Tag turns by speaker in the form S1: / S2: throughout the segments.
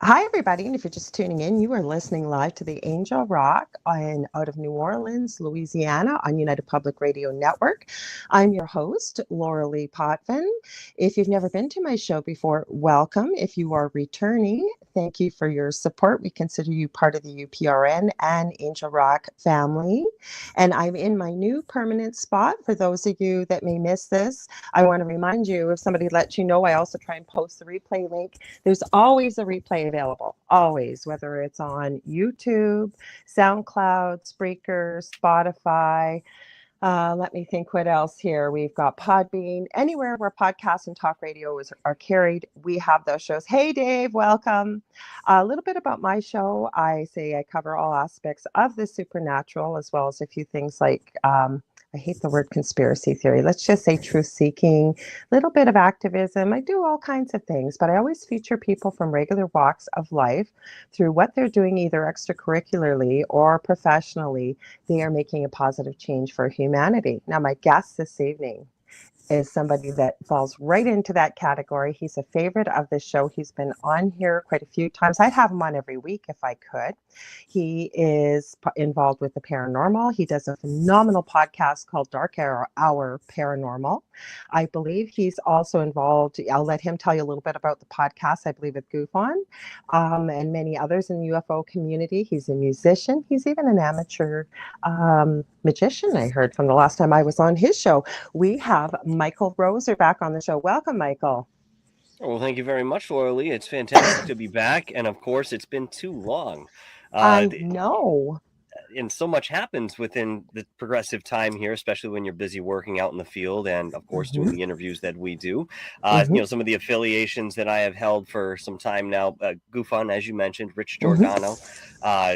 S1: Hi, everybody. And if you're just tuning in, you are listening live to the Angel Rock out of New Orleans, Louisiana on United Public Radio Network. I'm your host, Lorilei Potvin. If you've never been to my show before, welcome. If you are returning, thank you for your support. We consider you part of the UPRN and Angel Rock family. And I'm in my new permanent spot. For those of you that may miss this, I want to remind you, if somebody lets you know, I also try and post the replay link. There's always a replay available, always, whether it's on YouTube, SoundCloud, Spreaker, Spotify. Let me think what else here. We've got Podbean, anywhere where podcasts and talk radio are carried. We have those shows. Hey, Dave, welcome. A little bit about my show. I say I cover all aspects of the supernatural, as well as a few things like I hate the word conspiracy theory. Let's just say truth seeking, a little bit of activism. I do all kinds of things, but I always feature people from regular walks of life through what they're doing either extracurricularly or professionally. They are making a positive change for humanity. Now, my guest this evening is somebody that falls right into that category. He's a favorite of the show. He's been on here quite a few times. I'd have him on every week if I could. He is involved with the paranormal. He does a phenomenal podcast called Darkhour Paranormal. I believe he's also involved. I'll let him tell you a little bit about the podcast, I believe, with Goofon and many others in the UFO community. He's a musician. He's even an amateur magician, I heard from the last time I was on his show. We have Michael Roser back on the show. Welcome, Michael.
S2: Well, thank you very much, Lorilei. It's fantastic to be back. And of course, it's been too long.
S1: I know.
S2: And so much happens within the progressive time here, especially when you're busy working out in the field and, of course, doing the interviews that we do. Some of the affiliations that I have held for some time now, Goofon, as you mentioned, Rich Giordano,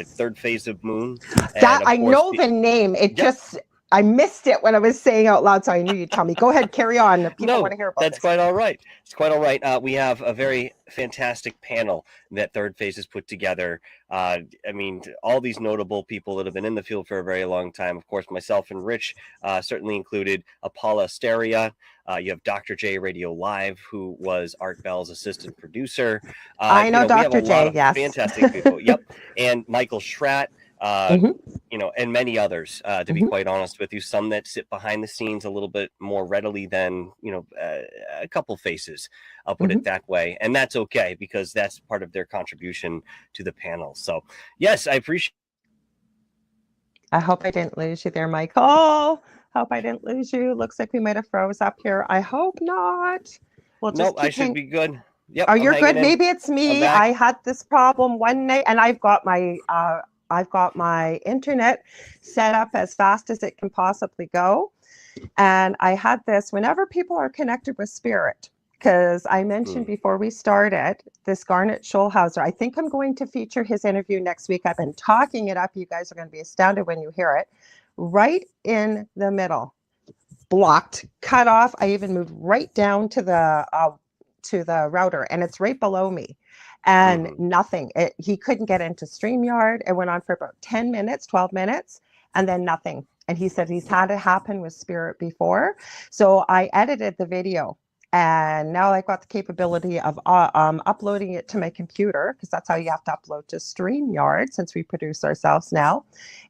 S2: Third Phase of Moon.
S1: That I know the name. It just... I missed it when I was saying out loud, so I knew you'd tell me. Go ahead, carry on. People want to hear about
S2: that's quite all right. It's quite all right. We have a very fantastic panel that Third Phase has put together. All these notable people that have been in the field for a very long time. Of course, myself and Rich certainly included. Paula Asteria. You have Dr. J Radio Live, who was Art Bell's assistant producer.
S1: I know Dr. J, yes.
S2: Fantastic people. Yep. And Michael Schratt. And many others, to be quite honest with you, some that sit behind the scenes a little bit more readily than, a couple faces, I'll put it that way. And that's okay, because that's part of their contribution to the panel. So, yes, I appreciate.
S1: I hope I didn't lose you there, Michael. Hope I didn't lose you. Looks like we might have froze up here. I hope not.
S2: Well, no, I should be good. Yep.
S1: Oh, you're good. Maybe it's me. I had this problem one night, and I've got my internet set up as fast as it can possibly go. And I had this whenever people are connected with spirit, because I mentioned before we started this Garnet Scholhauser. I think I'm going to feature his interview next week. I've been talking it up. You guys are going to be astounded when you hear it. Right in the middle, blocked, cut off. I even moved right down to the router, and it's right below me. And nothing. He couldn't get into StreamYard. It went on for about 10 minutes, 12 minutes, and then nothing. And he said he's had it happen with spirit before. So I edited the video, and now I've got the capability of uploading it to my computer, because that's how you have to upload to StreamYard, since we produce ourselves now.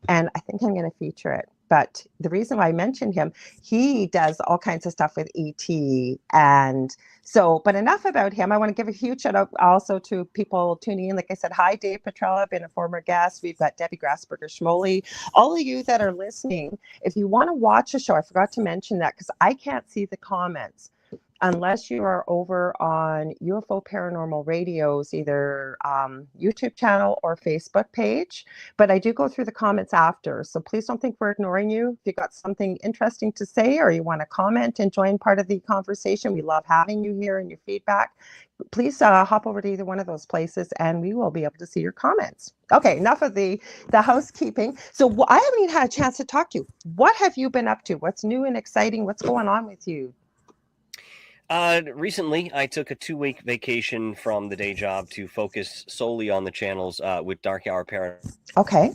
S1: And I think I'm going to feature it. But the reason why I mentioned him, he does all kinds of stuff with ET. And so, but enough about him. I want to give a huge shout out also to people tuning in. Like I said, hi, Dave Petrella, been a former guest. We've got Debbie Grasberger-Schmoley. All of you that are listening, if you want to watch a show, I forgot to mention that because I can't see the comments unless you are over on UFO Paranormal Radio's either YouTube channel or Facebook page. But I do go through the comments after. So please don't think we're ignoring you. If you got something interesting to say or you want to comment and join part of the conversation, we love having you here and your feedback. Please hop over to either one of those places and we will be able to see your comments. Okay, enough of the housekeeping. So I haven't even had a chance to talk to you. What have you been up to? What's new and exciting? What's going on with you?
S2: Recently, I took a 2-week vacation from the day job to focus solely on the channels with Darkhour Paranormal.
S1: Okay.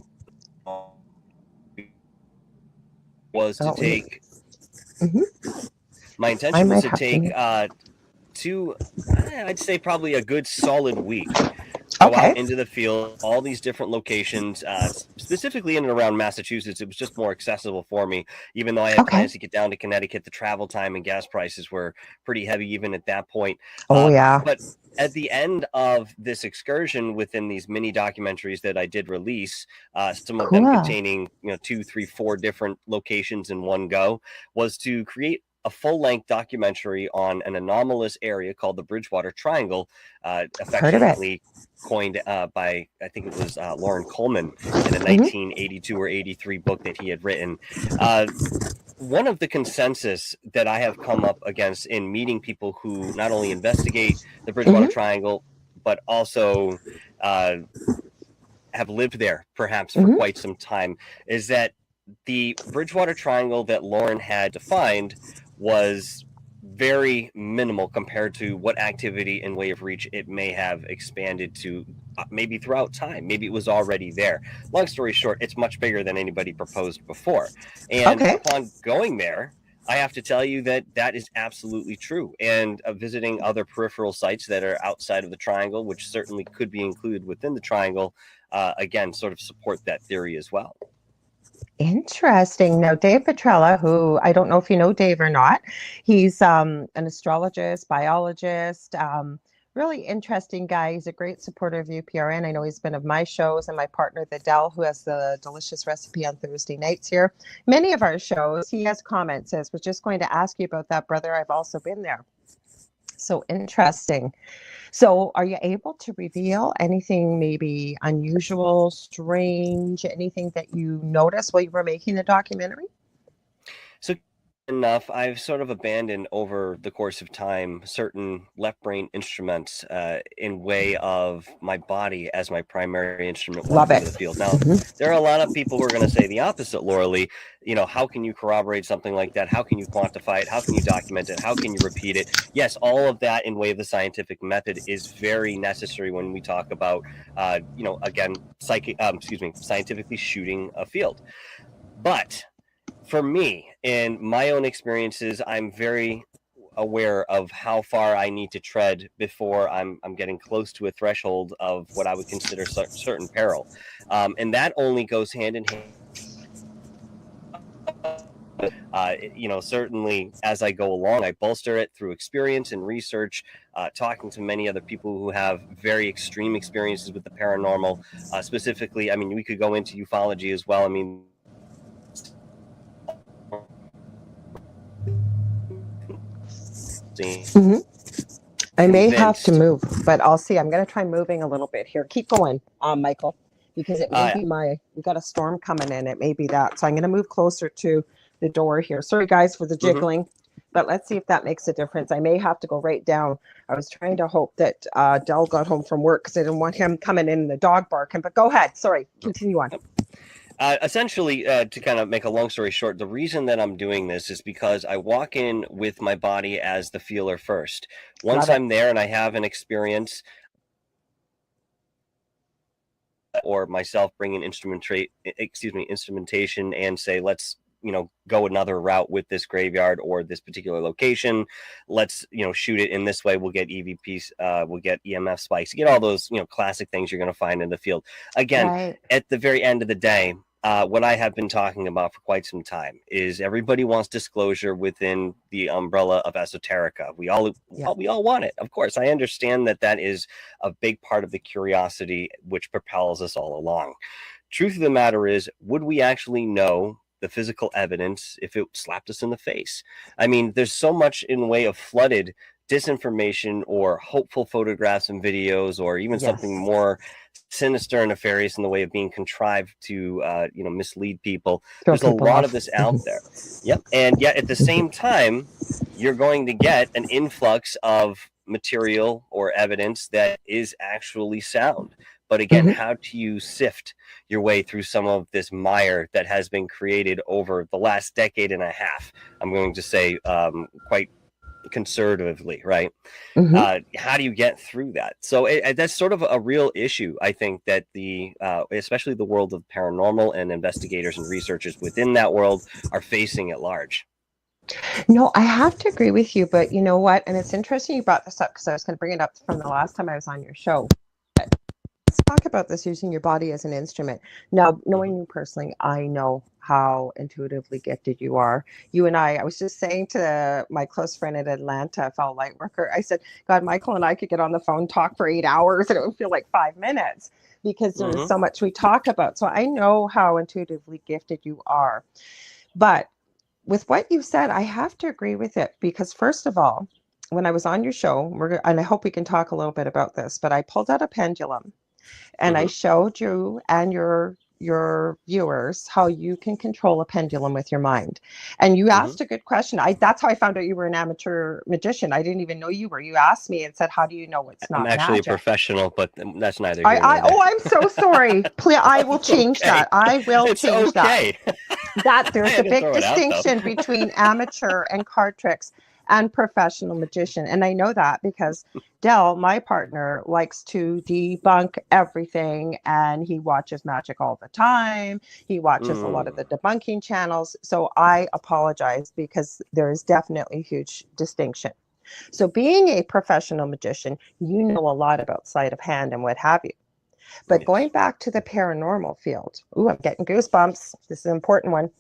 S2: Was to take... My intention was to take I'd say probably a good solid week go
S1: Okay.
S2: out into the field, all these different locations, specifically in and around Massachusetts. It was just more accessible for me, even though I had
S1: Okay.
S2: plans to get down to Connecticut. The travel time and gas prices were pretty heavy even at that point.
S1: Oh, yeah.
S2: But at the end of this excursion within these mini documentaries that I did release, some of them
S1: Cool.
S2: containing 2, 3, 4 different locations in one go, was to create a full-length documentary on an anomalous area called the Bridgewater Triangle,
S1: Heard of it.
S2: affectionately coined by, I think it was Lauren Coleman in a 1982 or 83 book that he had written. One of the consensus that I have come up against in meeting people who not only investigate the Bridgewater Triangle, but also have lived there perhaps for quite some time, is that the Bridgewater Triangle that Lauren had defined was very minimal compared to what activity and way of reach it may have expanded to, maybe throughout time. Maybe it was already there. Long story short, it's much bigger than anybody proposed before. And upon going there, I have to tell you that that is absolutely true. And visiting other peripheral sites that are outside of the triangle, which certainly could be included within the triangle, again, sort of support that theory as well.
S1: Interesting. Now, Dave Petrella, who I don't know if you know Dave or not, he's an astrologist, biologist, really interesting guy. He's a great supporter of UPRN. I know he's been of my shows, and my partner, the Dell, who has the delicious recipe on Thursday nights here. Many of our shows, he has comments, says, was just going to ask you about that, brother. I've also been there. So interesting. So are you able to reveal anything maybe unusual, strange, anything that you noticed while you were making the documentary?
S2: So enough, I've sort of abandoned over the course of time certain left brain instruments in way of my body as my primary instrument.
S1: Love it.
S2: The field. Now, there are a lot of people who are going to say the opposite, Lorilei. How can you corroborate something like that? How can you quantify it? How can you document it? How can you repeat it? Yes, all of that in way of the scientific method is very necessary when we talk about, again, scientifically shooting a field. But for me, in my own experiences, I'm very aware of how far I need to tread before I'm getting close to a threshold of what I would consider certain peril. And that only goes hand in hand. Certainly as I go along, I bolster it through experience and research, talking to many other people who have very extreme experiences with the paranormal. Specifically, I mean, we could go into ufology as well. I mean,
S1: I may have to move, but I'll see. I'm going to try moving a little bit here. Keep going, Michael, because it may be we got a storm coming in. It may be that. So I'm going to move closer to the door here. Sorry, guys, for the jiggling, but let's see if that makes a difference. I may have to go right down. I was trying to hope that Dell got home from work because I didn't want him coming in the dog barking, but go ahead. Sorry, continue on.
S2: Essentially, to kind of make a long story short, the reason that I'm doing this is because I walk in with my body as the feeler first. Once I'm there and I have an experience, or myself bring in instrumentation and say, let's go another route with this graveyard or this particular location. Let's shoot it in this way. We'll get EVPs, we'll get EMF spikes, get all those classic things you're going to find in the field. Again, at the very end of the day, what I have been talking about for quite some time is everybody wants disclosure within the umbrella of esoterica. We all want it. Of course, I understand that is a big part of the curiosity which propels us all along. Truth of the matter is, would we actually know the physical evidence if it slapped us in the face? I mean, there's so much in the way of flooded disinformation or hopeful photographs and videos, or even something more sinister and nefarious in the way of being contrived to mislead people. There's a lot of this out there. And yet at the same time, you're going to get an influx of material or evidence that is actually sound. But again, how do you sift your way through some of this mire that has been created over the last decade and a half? I'm going to say quite conservatively, right? How do you get through that? So that's sort of a real issue, I think, that especially the world of paranormal and investigators and researchers within that world are facing at large.
S1: No, I have to agree with you, but you know what? And it's interesting you brought this up because I was going to bring it up from the last time I was on your show. let's talk about this using your body as an instrument. Now,
S2: Hmm.
S1: knowing you personally, I know how intuitively gifted you are. You and I was just saying to my close friend in Atlanta, a fellow light worker, I said, God, Michael and I could get on the phone, talk for 8 hours, and it would feel like 5 minutes because there is
S2: Hmm.
S1: so much we talk about. So I know how intuitively gifted you are. But with what you said, I have to agree with it because, first of all, when I was on your show, and I hope we can talk a little bit about this, but I pulled out a pendulum and I
S2: Hmm.
S1: showed you and your viewers how you can control a pendulum with your mind. And you
S2: Hmm.
S1: asked a good question. That's how I found out you were an amateur magician. I didn't even know you were. You asked me and said, "How do you know it's
S2: I'm
S1: not
S2: actually a
S1: magic?"
S2: professional, but that's neither here
S1: I
S2: nor there.
S1: oh, I'm so sorry. Please, I will
S2: It's
S1: change
S2: okay.
S1: that. I will
S2: It's
S1: change that.
S2: okay.
S1: That
S2: I
S1: there's a
S2: had to
S1: big
S2: throw it out though.
S1: distinction between amateur and card tricks and professional magician. And I know that because Dell, my partner, likes to debunk everything and he watches magic all the time. He watches a lot of
S2: Mm.
S1: the debunking channels. So I apologize because there is definitely a huge distinction. So being a professional magician, you know a lot about sleight of hand and what have you. But
S2: Yes.
S1: going back to the paranormal field, ooh, I'm getting goosebumps. This is an important one.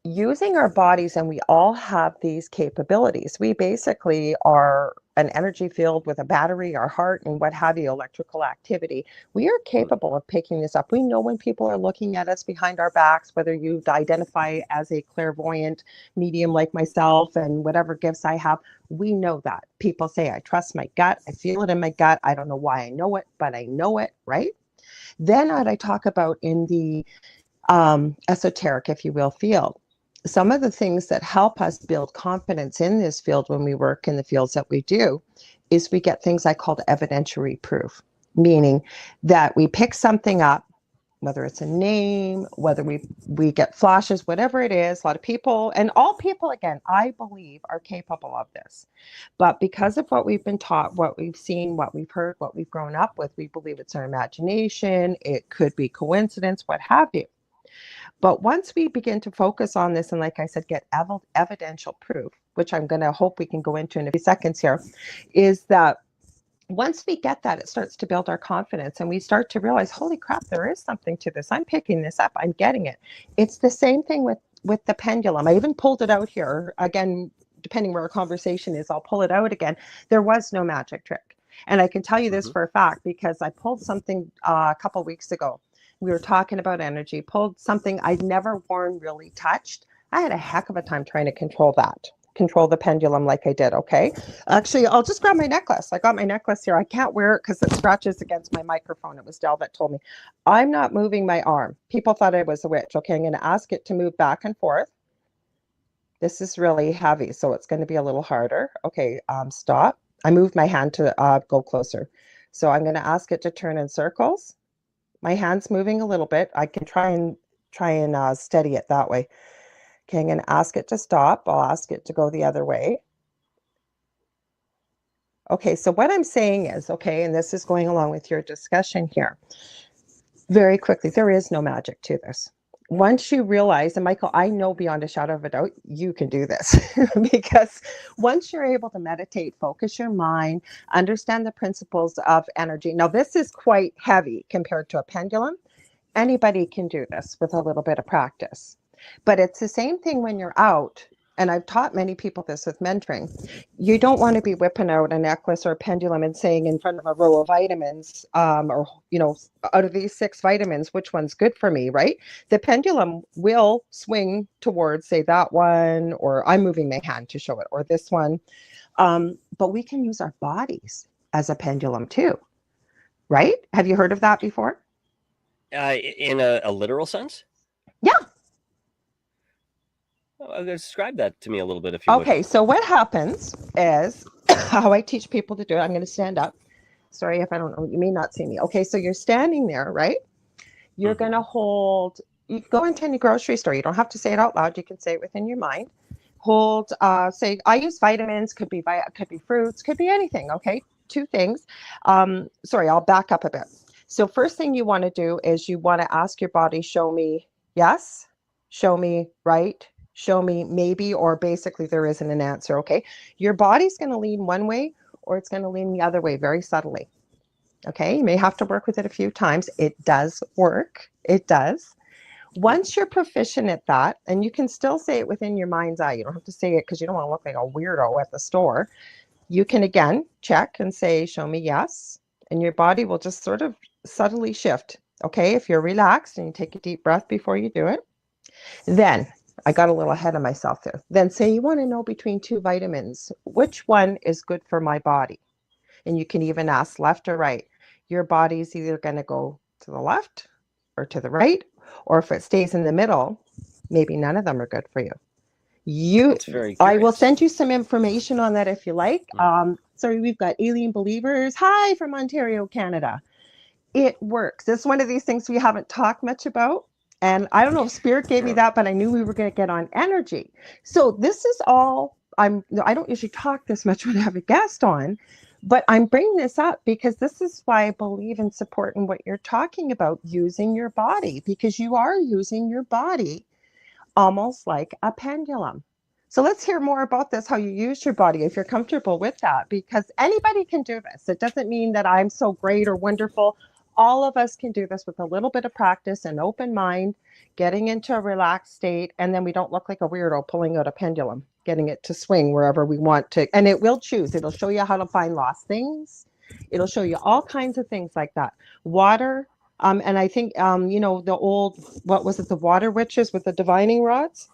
S1: Using our bodies, and we all have these capabilities. We basically are an energy field with a battery, our heart, and what have you, electrical activity. We are capable of picking this up. We know when people are looking at us behind our backs, whether you identify as a clairvoyant medium like myself and whatever gifts I have, we know that. People say, I trust my gut. I feel it in my gut. I don't know why I know it, but I know it, right? Then what I talk about in the esoteric, if you will, field. Some of the things that help us build confidence in this field when we work in the fields that we do is we get things I call evidentiary proof, meaning that we pick something up, whether it's a name, whether we get flashes, whatever it is. A lot of people, and all people, again, I believe are capable of this. But because of what we've been taught, what we've seen, what we've heard, what we've grown up with, we believe it's our imagination. It could be coincidence, what have you. But once we begin to focus on this, and like I said, get evidential proof, which I'm going to hope we can go into in a few seconds here, is that once we get that, it starts to build our confidence and we start to realize, holy crap, there is something to this. I'm picking this up. I'm getting it. It's the same thing with the pendulum. I even pulled it out here. Again, depending where our conversation is, I'll pull it out again. There was no magic trick. And I can tell you this
S2: Hmm.
S1: for a fact because I pulled something a couple weeks ago. We were talking about energy, pulled something I'd never worn, really touched. I had a heck of a time trying to control the pendulum like I did. Okay. Actually, I'll just grab my necklace. I got my necklace here. I can't wear it because it scratches against my microphone. It was Dell that told me. I'm not moving my arm. People thought I was a witch. Okay. I'm going to ask it to move back and forth. This is really heavy, so it's going to be a little harder. Okay. Stop. I moved my hand to go closer. So I'm going to ask it to turn in circles. My hand's moving a little bit. I can try and steady it that way. Okay, I'm going to ask it to stop. I'll ask it to go the other way. Okay, so what I'm saying is, okay, and this is going along with your discussion here, very quickly, there is no magic to this. Once you realize, and Michael, I know beyond a shadow of a doubt, you can do this because once you're able to meditate, focus your mind, understand the principles of energy. Now, this is quite heavy compared to a pendulum. Anybody can do this with a little bit of practice. But it's the same thing when you're out. And I've taught many people this with mentoring. You don't want to be whipping out a necklace or a pendulum and saying in front of a row of vitamins, or, out of these 6 vitamins, which one's good for me, right? The pendulum will swing towards, say, that one, or I'm moving my hand to show it, or this one. But we can use our bodies as a pendulum too, right? Have you heard of that before?
S2: In a literal sense?
S1: Yeah.
S2: Describe that to me a little bit, if you would.
S1: Okay, so what happens is how I teach people to do it. I'm going to stand up. Sorry if I don't know, you may not see me. Okay, so you're standing there, right? You're
S2: Hmm.
S1: going to hold, you go into any grocery store. You don't have to say it out loud. You can say it within your mind. Hold, say, I use vitamins, could be fruits, could be anything. Okay, 2 things. Sorry, I'll back up a bit. So first thing you want to do is you want to ask your body, show me yes, show me right, show me maybe, or basically there isn't an answer. Okay, your body's going to lean one way or it's going to lean the other way very subtly. Okay, you may have to work with it a few times. It does work. It does. Once you're proficient at that, and you can still say it within your mind's eye, you don't have to say it because you don't want to look like a weirdo at the store. You can again check and say, show me yes. And your body will just sort of subtly shift. Okay, if you're relaxed and you take a deep breath before you do it, then I got a little ahead of myself there. Then say you want to know between two vitamins, which one is good for my body? And you can even ask left or right. Your body's either going to go to the left or to the right, or if it stays in the middle, maybe none of them are good for you.
S2: That's very
S1: I will
S2: curious.
S1: send you some information on that if you like. Sorry, we've got Alien Believers. Hi from Ontario, Canada. It works. It's one of these things we haven't talked much about. And I don't know if Spirit gave me that, but I knew we were going to get on energy. So this is all I don't usually talk this much when I have a guest on, but I'm bringing this up because this is why I believe in supporting what you're talking about, using your body, because you are using your body almost like a pendulum. So let's hear more about this, how you use your body, if you're comfortable with that, because anybody can do this. It doesn't mean that I'm so great or wonderful. All of us can do this with a little bit of practice and open mind, getting into a relaxed state, and then we don't look like a weirdo pulling out a pendulum, getting it to swing wherever we want to. And it will choose. It'll show you how to find lost things. It'll show you all kinds of things like that. Water, and I think, the old, what was it, the water witches with the divining rods?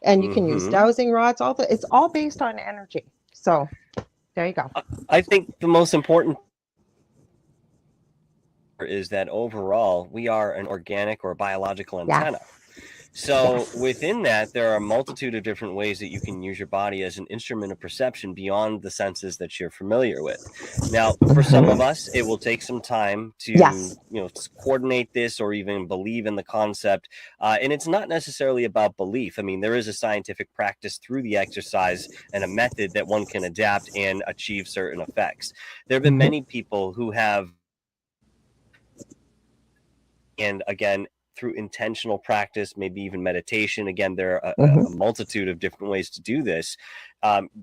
S1: And you can use dowsing rods. It's all based on energy. So there you go.
S2: I think the most important is that overall we are an organic or biological antenna.
S1: Yes.
S2: So
S1: Yes.
S2: within that, there are a multitude of different ways that you can use your body as an instrument of perception beyond the senses that you're familiar with. Now, for some of us, it will take some time to,
S1: Yes.
S2: coordinate this or even believe in the concept. And it's not necessarily about belief. I mean, there is a scientific practice through the exercise and a method that one can adapt and achieve certain effects. There have been many people who have, and again, through intentional practice, maybe even meditation. Again, there are a multitude of different ways to do this.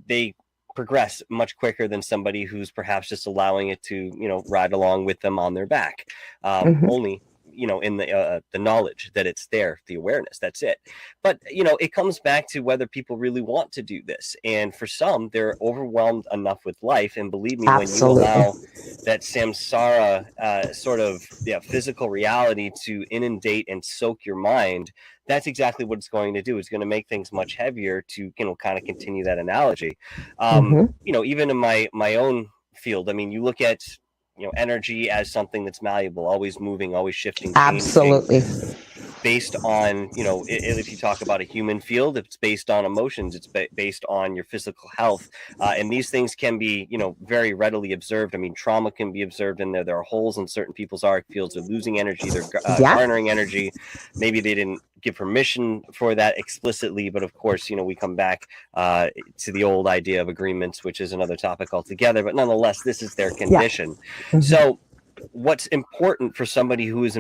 S2: They progress much quicker than somebody who's perhaps just allowing it to, ride along with them on their back. Only, in the knowledge that it's there, the awareness, that's it. But, it comes back to whether people really want to do this. And for some, they're overwhelmed enough with life. And believe me,
S1: Absolutely.
S2: when you allow that samsara sort of physical reality to inundate and soak your mind, that's exactly what it's going to do. It's going to make things much heavier, to kind of continue that analogy. Even in my own field, I mean, you look at energy as something that's malleable, always moving, always shifting, changing.
S1: Absolutely.
S2: Based on, if you talk about a human field, it's based on emotions, it's based on your physical health. And these things can be, very readily observed. I mean, trauma can be observed in there. There are holes in certain people's auric fields. They're losing energy. They're garnering energy. Maybe they didn't give permission for that explicitly, but of course, we come back to the old idea of agreements, which is another topic altogether. But nonetheless, this is their condition. So what's important for somebody who is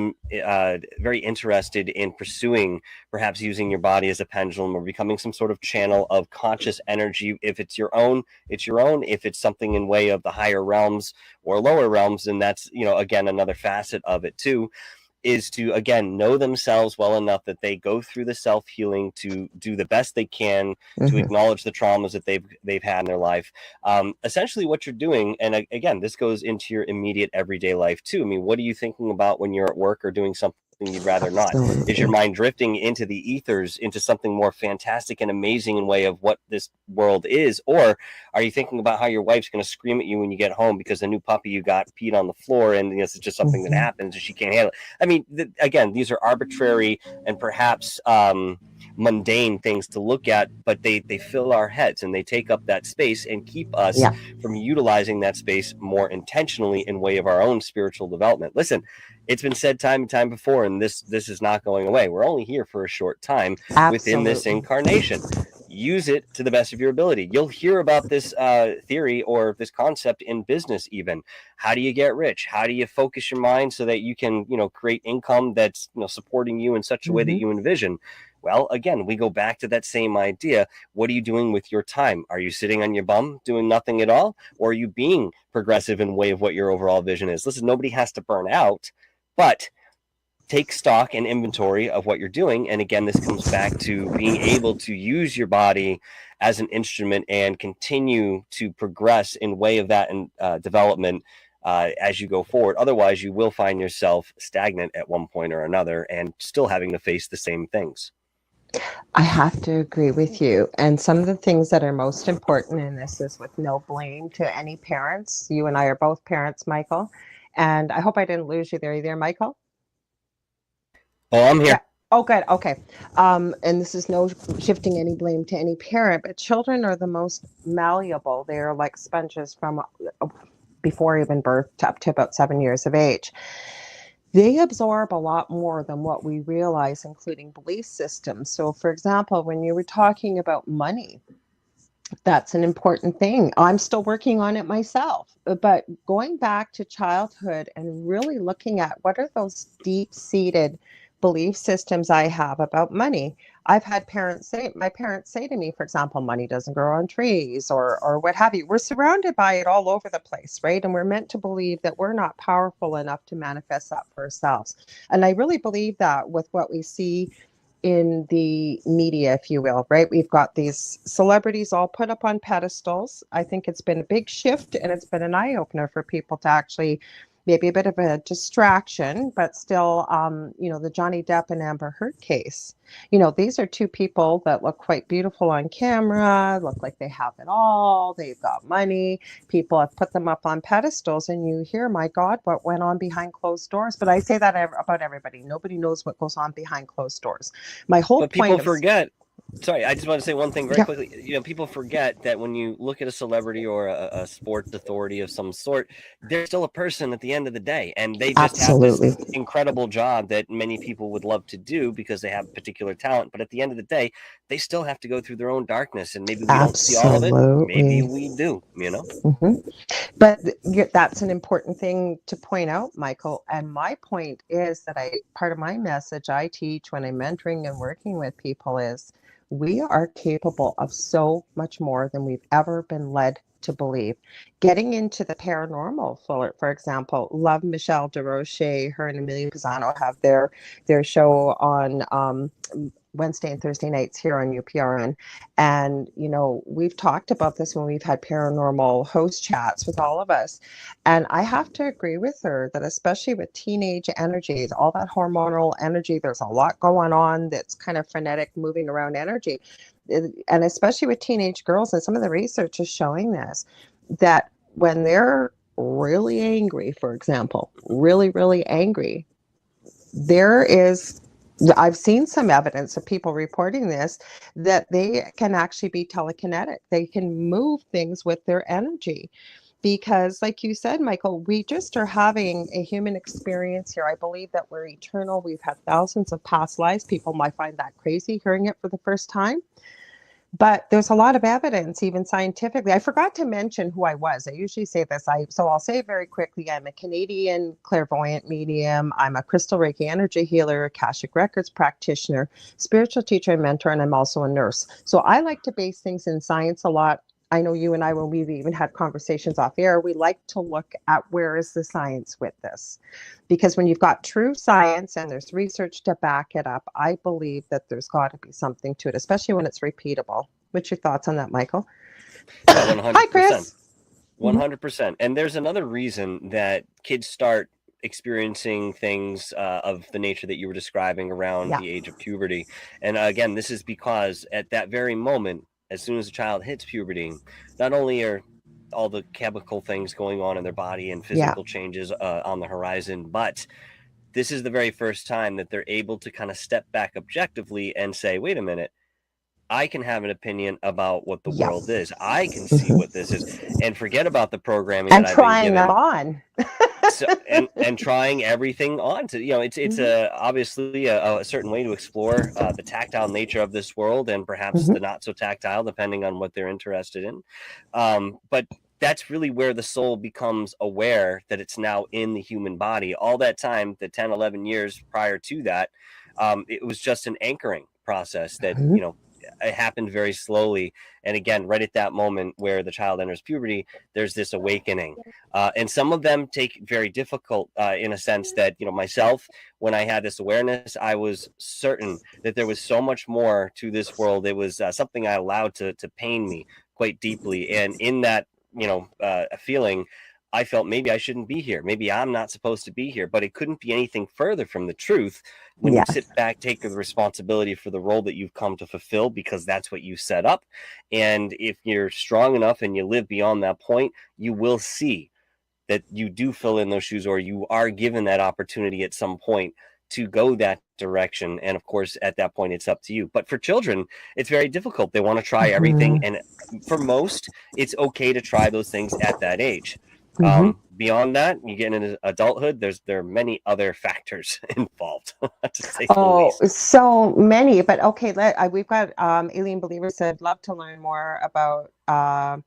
S2: very interested in pursuing, perhaps using your body as a pendulum or becoming some sort of channel of conscious energy, if it's your own, it's your own. If it's something in way of the higher realms or lower realms, then that's, again, another facet of it too, is to, again, know themselves well enough that they go through the self-healing to do the best they can, to acknowledge the traumas that they've had in their life. Essentially what you're doing, and again, this goes into your immediate everyday life too. I mean, what are you thinking about when you're at work or doing something you'd rather not? Is your mind drifting into the ethers, into something more fantastic and amazing in way of what this world is? Or are you thinking about how your wife's going to scream at you when you get home because the new puppy you got peed on the floor, and it's just something that happens and she can't handle it? I mean, again, these are arbitrary and perhaps mundane things to look at, but they fill our heads and they take up that space and keep us from utilizing that space more intentionally in way of our own spiritual development. Listen, it's been said time and time before, and this is not going away. We're only here for a short time within this incarnation. Use it to the best of your ability. You'll hear about this theory or this concept in business even. How do you get rich? How do you focus your mind so that you can, create income that's, supporting you in such a way that you envision? Well, again, we go back to that same idea. What are you doing with your time? Are you sitting on your bum doing nothing at all? Or are you being progressive in way of what your overall vision is? Listen, nobody has to burn out, but take stock and inventory of what you're doing. And again, this comes back to being able to use your body as an instrument and continue to progress in way of that and development as you go forward. Otherwise, you will find yourself stagnant at one point or another and still having to face the same things.
S1: I have to agree with you. And some of the things that are most important in this is with no blame to any parents. You and I are both parents, Michael. And I hope I didn't lose you there. Are you there, Michael?
S2: Oh, I'm here.
S1: Yeah. Oh, good. Okay. And this is no shifting any blame to any parent, but children are the most malleable. They are like sponges from before even birth to up to about 7 years of age. They absorb a lot more than what we realize, including belief systems. So, for example, when you were talking about money, that's an important thing. I'm still working on it myself, but going back to childhood and really looking at what are those deep-seated belief systems I have about money. I've had my parents say to me, for example, money doesn't grow on trees or what have you. We're surrounded by it all over the place, right? And we're meant to believe that we're not powerful enough to manifest that for ourselves. And I really believe that with what we see in the media, if you will, right? We've got these celebrities all put up on pedestals. I think it's been a big shift and it's been an eye opener for people to actually maybe a bit of a distraction, but still, the Johnny Depp and Amber Heard case. These are two people that look quite beautiful on camera, look like they have it all. They've got money. People have put them up on pedestals, and you hear, my God, what went on behind closed doors. But I say that about everybody. Nobody knows what goes on behind closed doors. My whole
S2: But
S1: point
S2: people
S1: of
S2: forget. Sorry, I just want to say one thing very
S1: yeah,
S2: quickly. People forget that when you look at a celebrity or a sports authority of some sort, they're still a person at the end of the day, and they just have this
S1: absolutely.
S2: incredible job that many people would love to do because they have particular talent. But at the end of the day, they still have to go through their own darkness, and maybe we don't see all of it. Maybe
S1: Absolutely.
S2: we do.
S1: Hmm. But that's an important thing to point out, Michael. And my point is that part of my message I teach when I'm mentoring and working with people is we are capable of so much more than we've ever been led to believe. Getting into the paranormal, for example, love Michelle DeRoche. Her and Amelia Pisano have their show on Wednesday and Thursday nights here on UPRN. And, we've talked about this when we've had paranormal host chats with all of us. And I have to agree with her that, especially with teenage energies, all that hormonal energy, there's a lot going on that's kind of frenetic, moving around energy. And especially with teenage girls, and some of the research is showing this, that when they're really angry, for example, really, really angry, I've seen some evidence of people reporting this, that they can actually be telekinetic. They can move things with their energy. Because, like you said, Michael, we just are having a human experience here. I believe that we're eternal. We've had thousands of past lives. People might find that crazy hearing it for the first time. But there's a lot of evidence, even scientifically. I forgot to mention who I was. I usually say this. So I'll say it very quickly. I'm a Canadian clairvoyant medium. I'm a crystal Reiki energy healer, Akashic Records practitioner, spiritual teacher and mentor, and I'm also a nurse. So I like to base things in science a lot. I know you and I, when we've even had conversations off air, we like to look at where is the science with this. Because when you've got true science and there's research to back it up, I believe that there's got to be something to it, especially when it's repeatable. What's your thoughts on that, Michael?
S2: Yeah, 100%.
S1: Hi, Chris.
S2: 100%. And there's another reason that kids start experiencing things of the nature that you were describing around the age of puberty. And again, this is because at that very moment, as soon as a child hits puberty, not only are all the chemical things going on in their body and physical changes on the horizon, but this is the very first time that they're able to kind of step back objectively and say, wait a minute, I can have an opinion about what the world is. I can see what this is, and forget about the programming
S1: And
S2: that I've been
S1: trying
S2: given.
S1: them on.
S2: So, and trying everything on to, it's obviously a certain way to explore the tactile nature of this world, and perhaps the not so tactile, depending on what they're interested in. But that's really where the soul becomes aware that it's now in the human body. All that time, the 10, 11 years prior to that, it was just an anchoring process that,
S1: Mhm.
S2: you know, it happened very slowly. And again, right at that moment where the child enters puberty, there's this awakening. And some of them take very difficult in a sense that, you know, myself, when I had this awareness, I was certain that there was so much more to this world. It was something I allowed to pain me quite deeply. And in that, you know, feeling, I felt maybe I shouldn't be here. Maybe I'm not supposed to be here, but it couldn't be anything further from the truth when you sit
S1: Yes.
S2: back, take the responsibility for the role that you've come to fulfill, because that's what you set up. And if you're strong enough and you live beyond that point, you will see that you do fill in those shoes, or you are given that opportunity at some point to go that direction. And of course, at that point, it's up to you. But for children, it's very difficult. They want to try everything.
S1: Mhm.
S2: And for most, it's okay to try those things at that age.
S1: Mhm.
S2: Beyond that, you get into adulthood, there are many other factors involved, to say the
S1: Oh,
S2: least.
S1: so many. But okay, we've got Alien Believer said, love to learn more about. I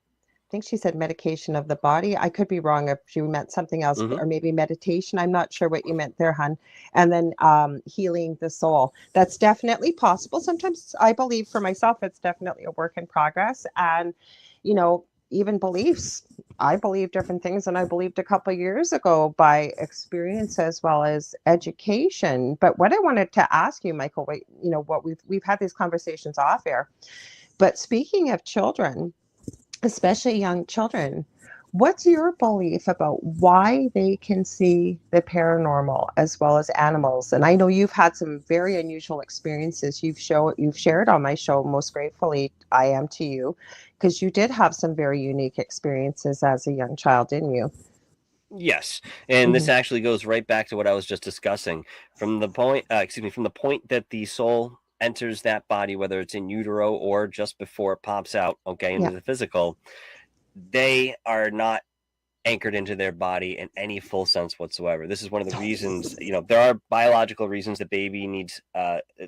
S1: think she said medication of the body. I could be wrong if she meant something else,
S2: Hmm.
S1: or maybe meditation. I'm not sure what you meant there, hun. And then healing the soul. That's definitely possible. Sometimes I believe for myself, it's definitely a work in progress. And, you know, even beliefs. I believe different things than I believed a couple of years ago by experience as well as education. But what I wanted to ask you, Michael, you know, what we've had these conversations off air. But speaking of children, especially young children, what's your belief about why they can see the paranormal as well as animals? And I know you've had some very unusual experiences. You've shared on my show. Most gratefully, I am to you, because you did have some very unique experiences as a young child, didn't you?
S2: Yes, and this
S1: Hmm.
S2: actually goes right back to what I was just discussing. From the point, from the point that the soul enters that body, whether it's in utero or just before it pops out, okay, into
S1: Yeah.
S2: the physical, they are not anchored into their body in any full sense whatsoever. This is one of the reasons, you know, there are biological reasons the baby needs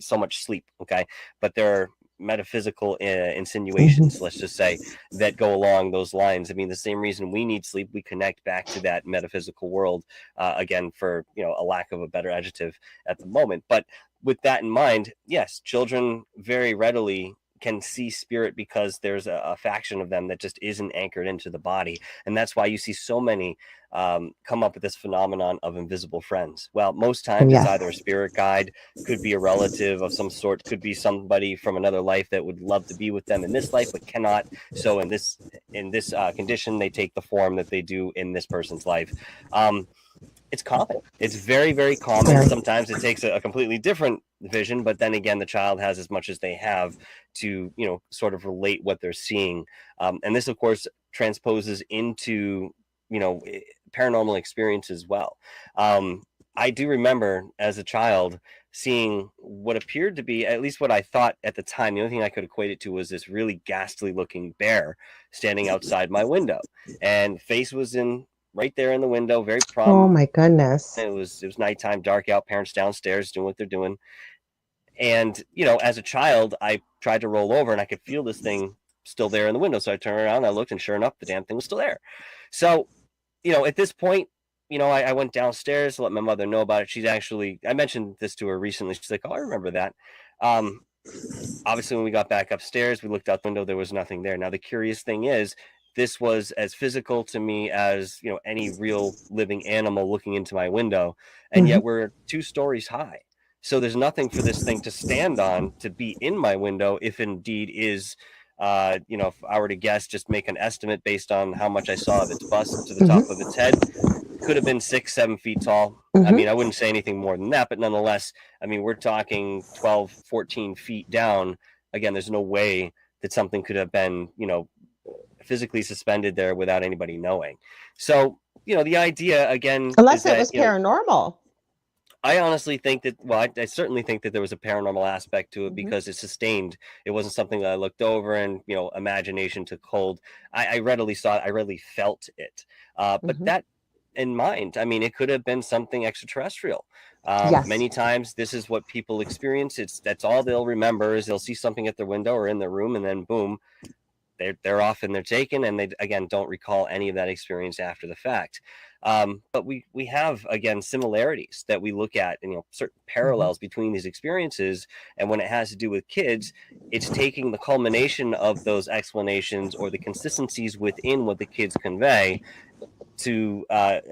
S2: so much sleep, okay, but there are metaphysical insinuations,
S1: Hmm.
S2: let's just say, that go along those lines. I mean, the same reason we need sleep, we connect back to that metaphysical world, again, for, you know, a lack of a better adjective at the moment. But with that in mind, yes, children very readily can see spirit because there's a faction of them that just isn't anchored into the body. And that's why you see so many come up with this phenomenon of invisible friends. Well, most times it's either a
S1: Yes.
S2: spirit guide, could be a relative of some sort, could be somebody from another life that would love to be with them in this life but cannot. So in this condition, they take the form that they do in this person's life. Um, it's common. It's very, very common.
S1: Very.
S2: Sometimes it takes a completely different vision, but then again, the child has as much as they have to, you know, sort of relate what they're seeing. And this, of course, transposes into, you know, paranormal experience as well. Um, I do remember as a child seeing what appeared to be, at least what I thought at the time, the only thing I could equate it to was this really ghastly looking bear standing outside my window. And face was in right there in the window, very
S1: Oh
S2: prominent.
S1: my goodness.
S2: It was nighttime, dark out, parents downstairs doing what they're doing. And, you know, as a child, I tried to roll over and I could feel this thing still there in the window. So I turned around, I looked, and sure enough, the damn thing was still there. So, you know, at this point, you know, I went downstairs to let my mother know about it. She's actually, I mentioned this to her recently. She's like, oh, I remember that. Um, Obviously, when we got back upstairs, we looked out the window, there was nothing there. Now, the curious thing is, this was as physical to me as, you know, any real living animal looking into my window, and
S1: Hmm.
S2: yet we're 2 stories high. So there's nothing for this thing to stand on to be in my window, if indeed is, you know, if I were to guess, just make an estimate based on how much I saw of its bust to the top of
S1: Hmm.
S2: its head, could have been 6, 7 feet tall. I
S1: Hmm.
S2: mean, I wouldn't say anything more than that, but nonetheless, I mean, we're talking 12, 14 feet down. Again, there's no way that something could have been, you know, physically suspended there without anybody knowing. So, you know, the idea again is
S1: Unless it
S2: that,
S1: was
S2: you know,
S1: paranormal.
S2: I honestly think that, well, I certainly think that there was a paranormal aspect to it
S1: Hmm.
S2: because it sustained. It wasn't something that I looked over and, you know, imagination took hold. I readily saw it. I readily felt it. But
S1: Hmm.
S2: that in mind, I mean, it could have been something extraterrestrial.
S1: Yes.
S2: Many times this is what people experience. That's all they'll remember is they'll see something at their window or in their room, and then boom, they're off and they're taken, and they again don't recall any of that experience after the fact. But we have again similarities that we look at, and certain parallels between these experiences. And when it has to do with kids, it's taking the culmination of those explanations or the consistencies within what the kids convey to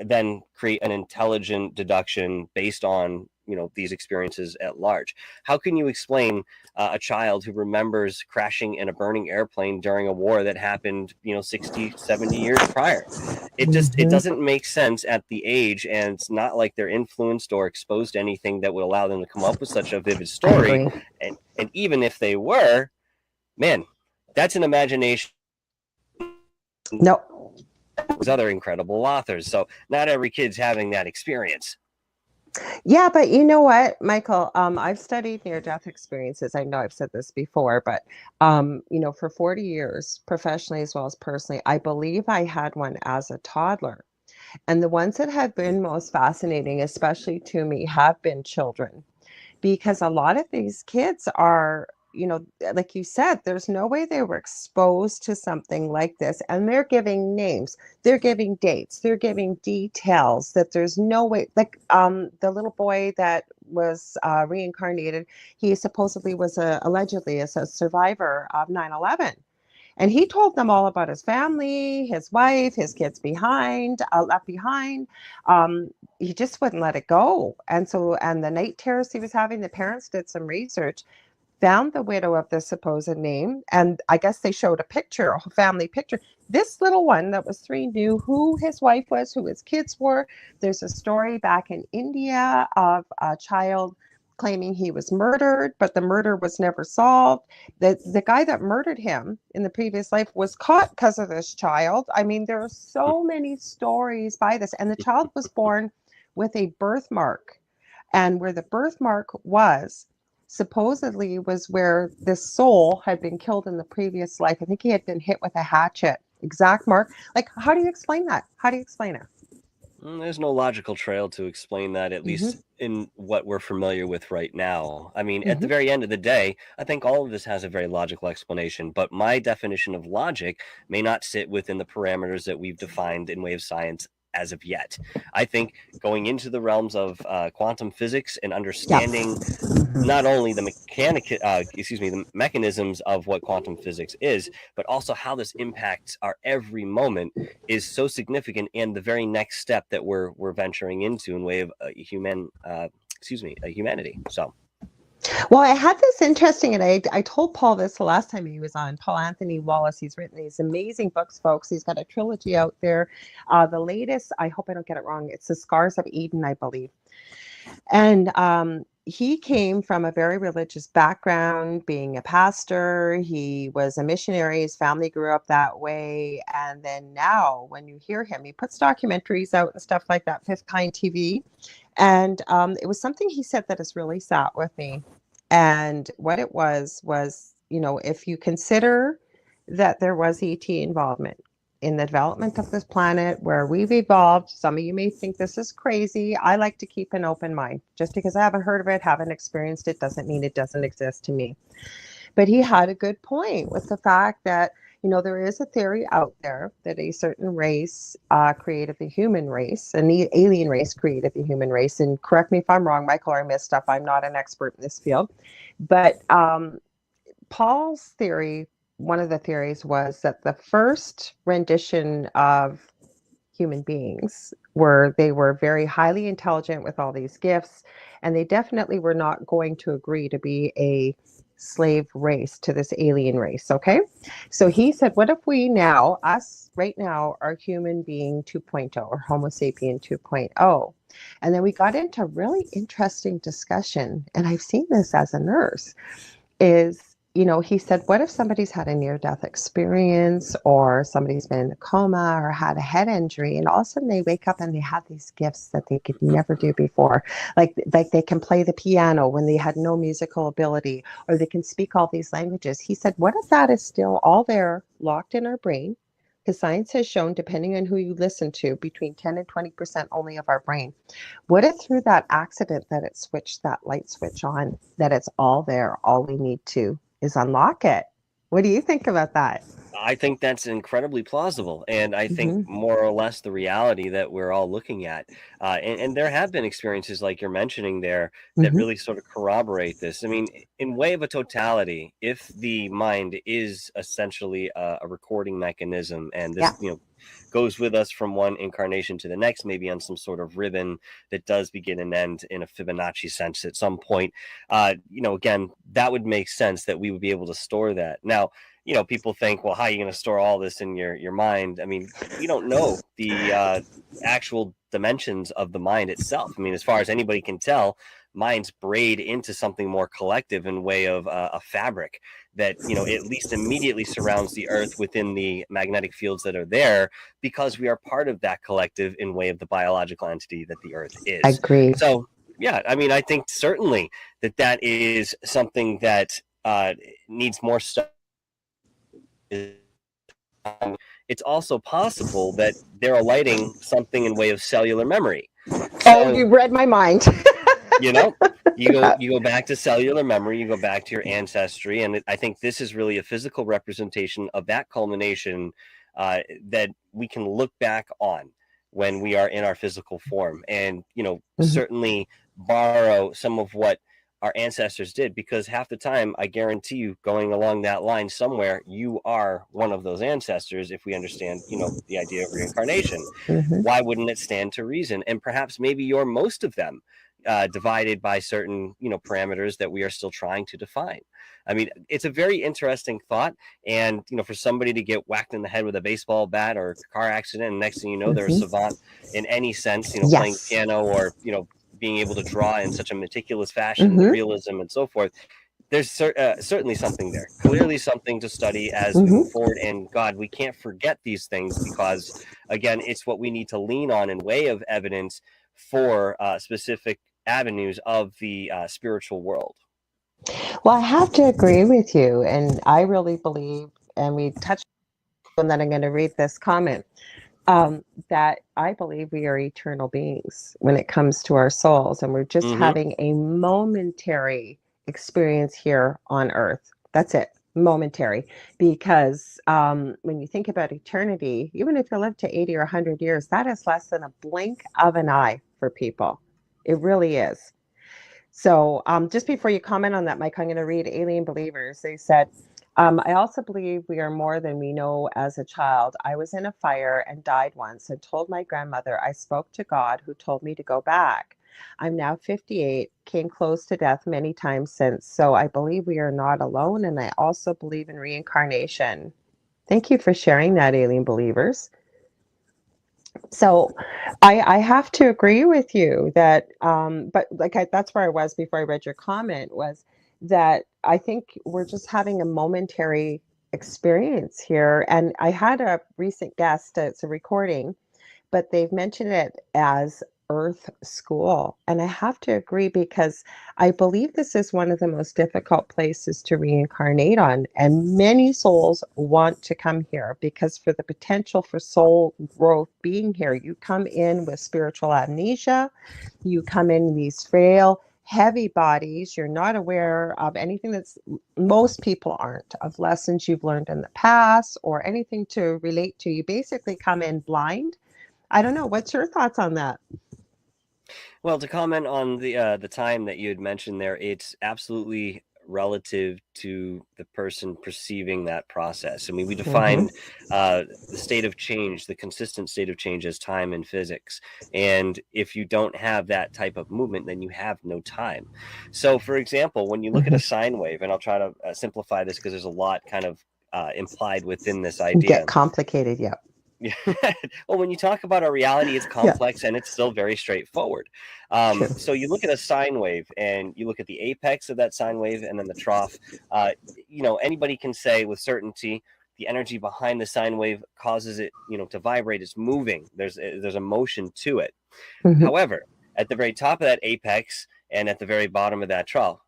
S2: then create an intelligent deduction based on these experiences at large. How can you explain a child who remembers crashing in a burning airplane during a war that happened 60, 70 years prior? It doesn't make sense at the age, and it's not like they're influenced or exposed to anything that would allow them to come up with such a vivid story. And even if they were, man, that's an imagination.
S1: No.
S2: Those other incredible authors. So not every kid's having that experience.
S1: Yeah, but you know what, Michael? I've studied near-death experiences. I know I've said this before, but for 40 years, professionally as well as personally, I believe I had one as a toddler. And the ones that have been most fascinating, especially to me, have been children, because a lot of these kids are, like you said, there's no way they were exposed to something like this. And they're giving names, they're giving dates, they're giving details that there's no way, like the little boy that was reincarnated, he supposedly was allegedly a survivor of 9/11. And he told them all about his family, his wife, his kids left behind. He just wouldn't let it go. And the night terrors he was having, the parents did some research, found the widow of the supposed name. And I guess they showed a picture, a family picture. This little one that was 3 knew who his wife was, who his kids were. There's a story back in India of a child claiming he was murdered, but the murder was never solved. The guy that murdered him in the previous life was caught because of this child. I mean, there are so many stories by this. And the child was born with a birthmark. And where the birthmark was, supposedly was where this soul had been killed in the previous life. I think he had been hit with a hatchet. Exact mark. Like, how do you explain that? How do you explain it?
S2: There's no logical trail to explain that, at least in what we're familiar with right now. I mean, at the very end of the day, I think all of this has a very logical explanation, but my definition of logic may not sit within the parameters that we've defined in way of science as of yet. I think going into the realms of quantum physics and understanding not only the the mechanisms of what quantum physics is, but also how this impacts our every moment is so significant, and the very next step that we're venturing into in way of humanity. So.
S1: Well, I had this interesting, and I told Paul this the last time he was on, Paul Anthony Wallace. He's written these amazing books, folks. He's got a trilogy out there. The latest, I hope I don't get it wrong, it's The Scars of Eden, I believe. And he came from a very religious background, being a pastor. He was a missionary. His family grew up that way. And then now when you hear him, he puts documentaries out and stuff like that, Fifth Kind TV. And it was something he said that has really sat with me. And what it was, if you consider that there was ET involvement in the development of this planet where we've evolved, some of you may think this is crazy. I like to keep an open mind. Just because I haven't heard of it, haven't experienced it, doesn't mean it doesn't exist to me. But he had a good point with the fact that, there is a theory out there that a certain race created the human race, an alien race created the human race. And correct me if I'm wrong, Michael, or I missed stuff. I'm not an expert in this field. But Paul's theory, one of the theories was that the first rendition of human beings were very highly intelligent with all these gifts, and they definitely were not going to agree to be a slave race to this alien race. Okay, so he said, what if we now, us right now, are human being 2.0 or Homo sapien 2.0? And then we got into really interesting discussion, and I've seen this as a nurse, is he said, what if somebody's had a near-death experience, or somebody's been in a coma or had a head injury, and all of a sudden they wake up and they have these gifts that they could never do before. Like they can play the piano when they had no musical ability, or they can speak all these languages. He said, what if that is still all there, locked in our brain? Because science has shown, depending on who you listen to, between 10 and 20% only of our brain. What if through that accident that it switched that light switch on, that it's all there, all we need to is unlock it? What do you think about that?
S2: I think that's incredibly plausible, and I think
S1: Mm-hmm.
S2: more or less the reality that we're all looking at. And there have been experiences like you're mentioning there that
S1: Mm-hmm.
S2: really sort of corroborate this. I mean, in way of a totality, if the mind is essentially a recording mechanism, and
S1: Yeah.
S2: this, goes with us from one incarnation to the next, maybe on some sort of ribbon that does begin and end in a Fibonacci sense at some point, again, that would make sense that we would be able to store that. Now, people think, well, how are you going to store all this in your mind? I mean, we don't know the actual dimensions of the mind itself. I mean, as far as anybody can tell, minds braid into something more collective in way of a fabric that, at least immediately surrounds the earth within the magnetic fields that are there, because we are part of that collective in way of the biological entity that the earth is.
S1: Agreed.
S2: So, yeah, I mean, I think certainly that is something that needs more stuff. It's also possible that they're alighting something in way of cellular memory.
S1: Oh,
S2: So,
S1: you read my mind.
S2: you know,
S1: Yeah.
S2: you go back to cellular memory, you go back to your ancestry, and I think this is really a physical representation of that culmination that we can look back on when we are in our physical form, and
S1: Mm-hmm.
S2: certainly borrow some of what our ancestors did, because half the time, I guarantee you, going along that line somewhere, you are one of those ancestors. If we understand, the idea of reincarnation,
S1: Mm-hmm.
S2: why wouldn't it stand to reason? And perhaps maybe you're most of them, divided by certain, parameters that we are still trying to define. I mean, it's a very interesting thought. And, for somebody to get whacked in the head with a baseball bat or a car accident, and next thing you know, they're a
S1: Mm-hmm.
S2: savant in any sense, playing
S1: Yes.
S2: piano, or, being able to draw in such a meticulous fashion, the
S1: Mm-hmm.
S2: realism and so forth. There's certainly something there, clearly something to study as we
S1: Mm-hmm.
S2: move forward. And God, we can't forget these things, because, again, it's what we need to lean on in way of evidence for specific avenues of the spiritual world.
S1: Well, I have to agree with you. And I really believe, and we touched on that, I'm going to read this comment, that I believe we are eternal beings when it comes to our souls. And we're just
S2: Mm-hmm.
S1: having a momentary experience here on earth. That's it. Momentary. Because when you think about eternity, even if you live to 80 or 100 years, that is less than a blink of an eye for people. It really is. So, just before you comment on that, Mike, I'm going to read Alien Believers. They said, I also believe we are more than we know as a child. I was in a fire and died once and told my grandmother I spoke to God, who told me to go back. I'm now 58, came close to death many times since. So I believe we are not alone. And I also believe in reincarnation. Thank you for sharing that, Alien Believers. So I have to agree with you that, but like that's where I was before I read your comment, was that I think we're just having a momentary experience here. And I had a recent guest, it's a recording, but they've mentioned it as Earth School. And I have to agree, because I believe this is one of the most difficult places to reincarnate on. And many souls want to come here because for the potential for soul growth being here, you come in with spiritual amnesia, you come in these frail, heavy bodies. You're not aware of anything that's, most people aren't, of lessons you've learned in the past or anything to relate to. You basically come in blind. I don't know. What's your thoughts on that?
S2: Well, to comment on the time that you had mentioned there, it's absolutely relative to the person perceiving that process. I mean, we
S1: Mm-hmm.
S2: defined the state of change, the consistent state of change, as time in physics. And if you don't have that type of movement, then you have no time. So, for example, when you look at a
S1: Mm-hmm.
S2: sine wave, and I'll try to simplify this because there's a lot kind of implied within this idea.
S1: Get complicated. Yeah.
S2: Yeah. Well, when you talk about our reality, it's
S1: Yeah.
S2: complex and it's still very straightforward.
S1: True.
S2: So you look at a sine wave and you look at the apex of that sine wave and then the trough. Anybody can say with certainty the energy behind the sine wave causes it, to vibrate. It's moving. There's a motion to it.
S1: Mm-hmm.
S2: However, at the very top of that apex and at the very bottom of that trough,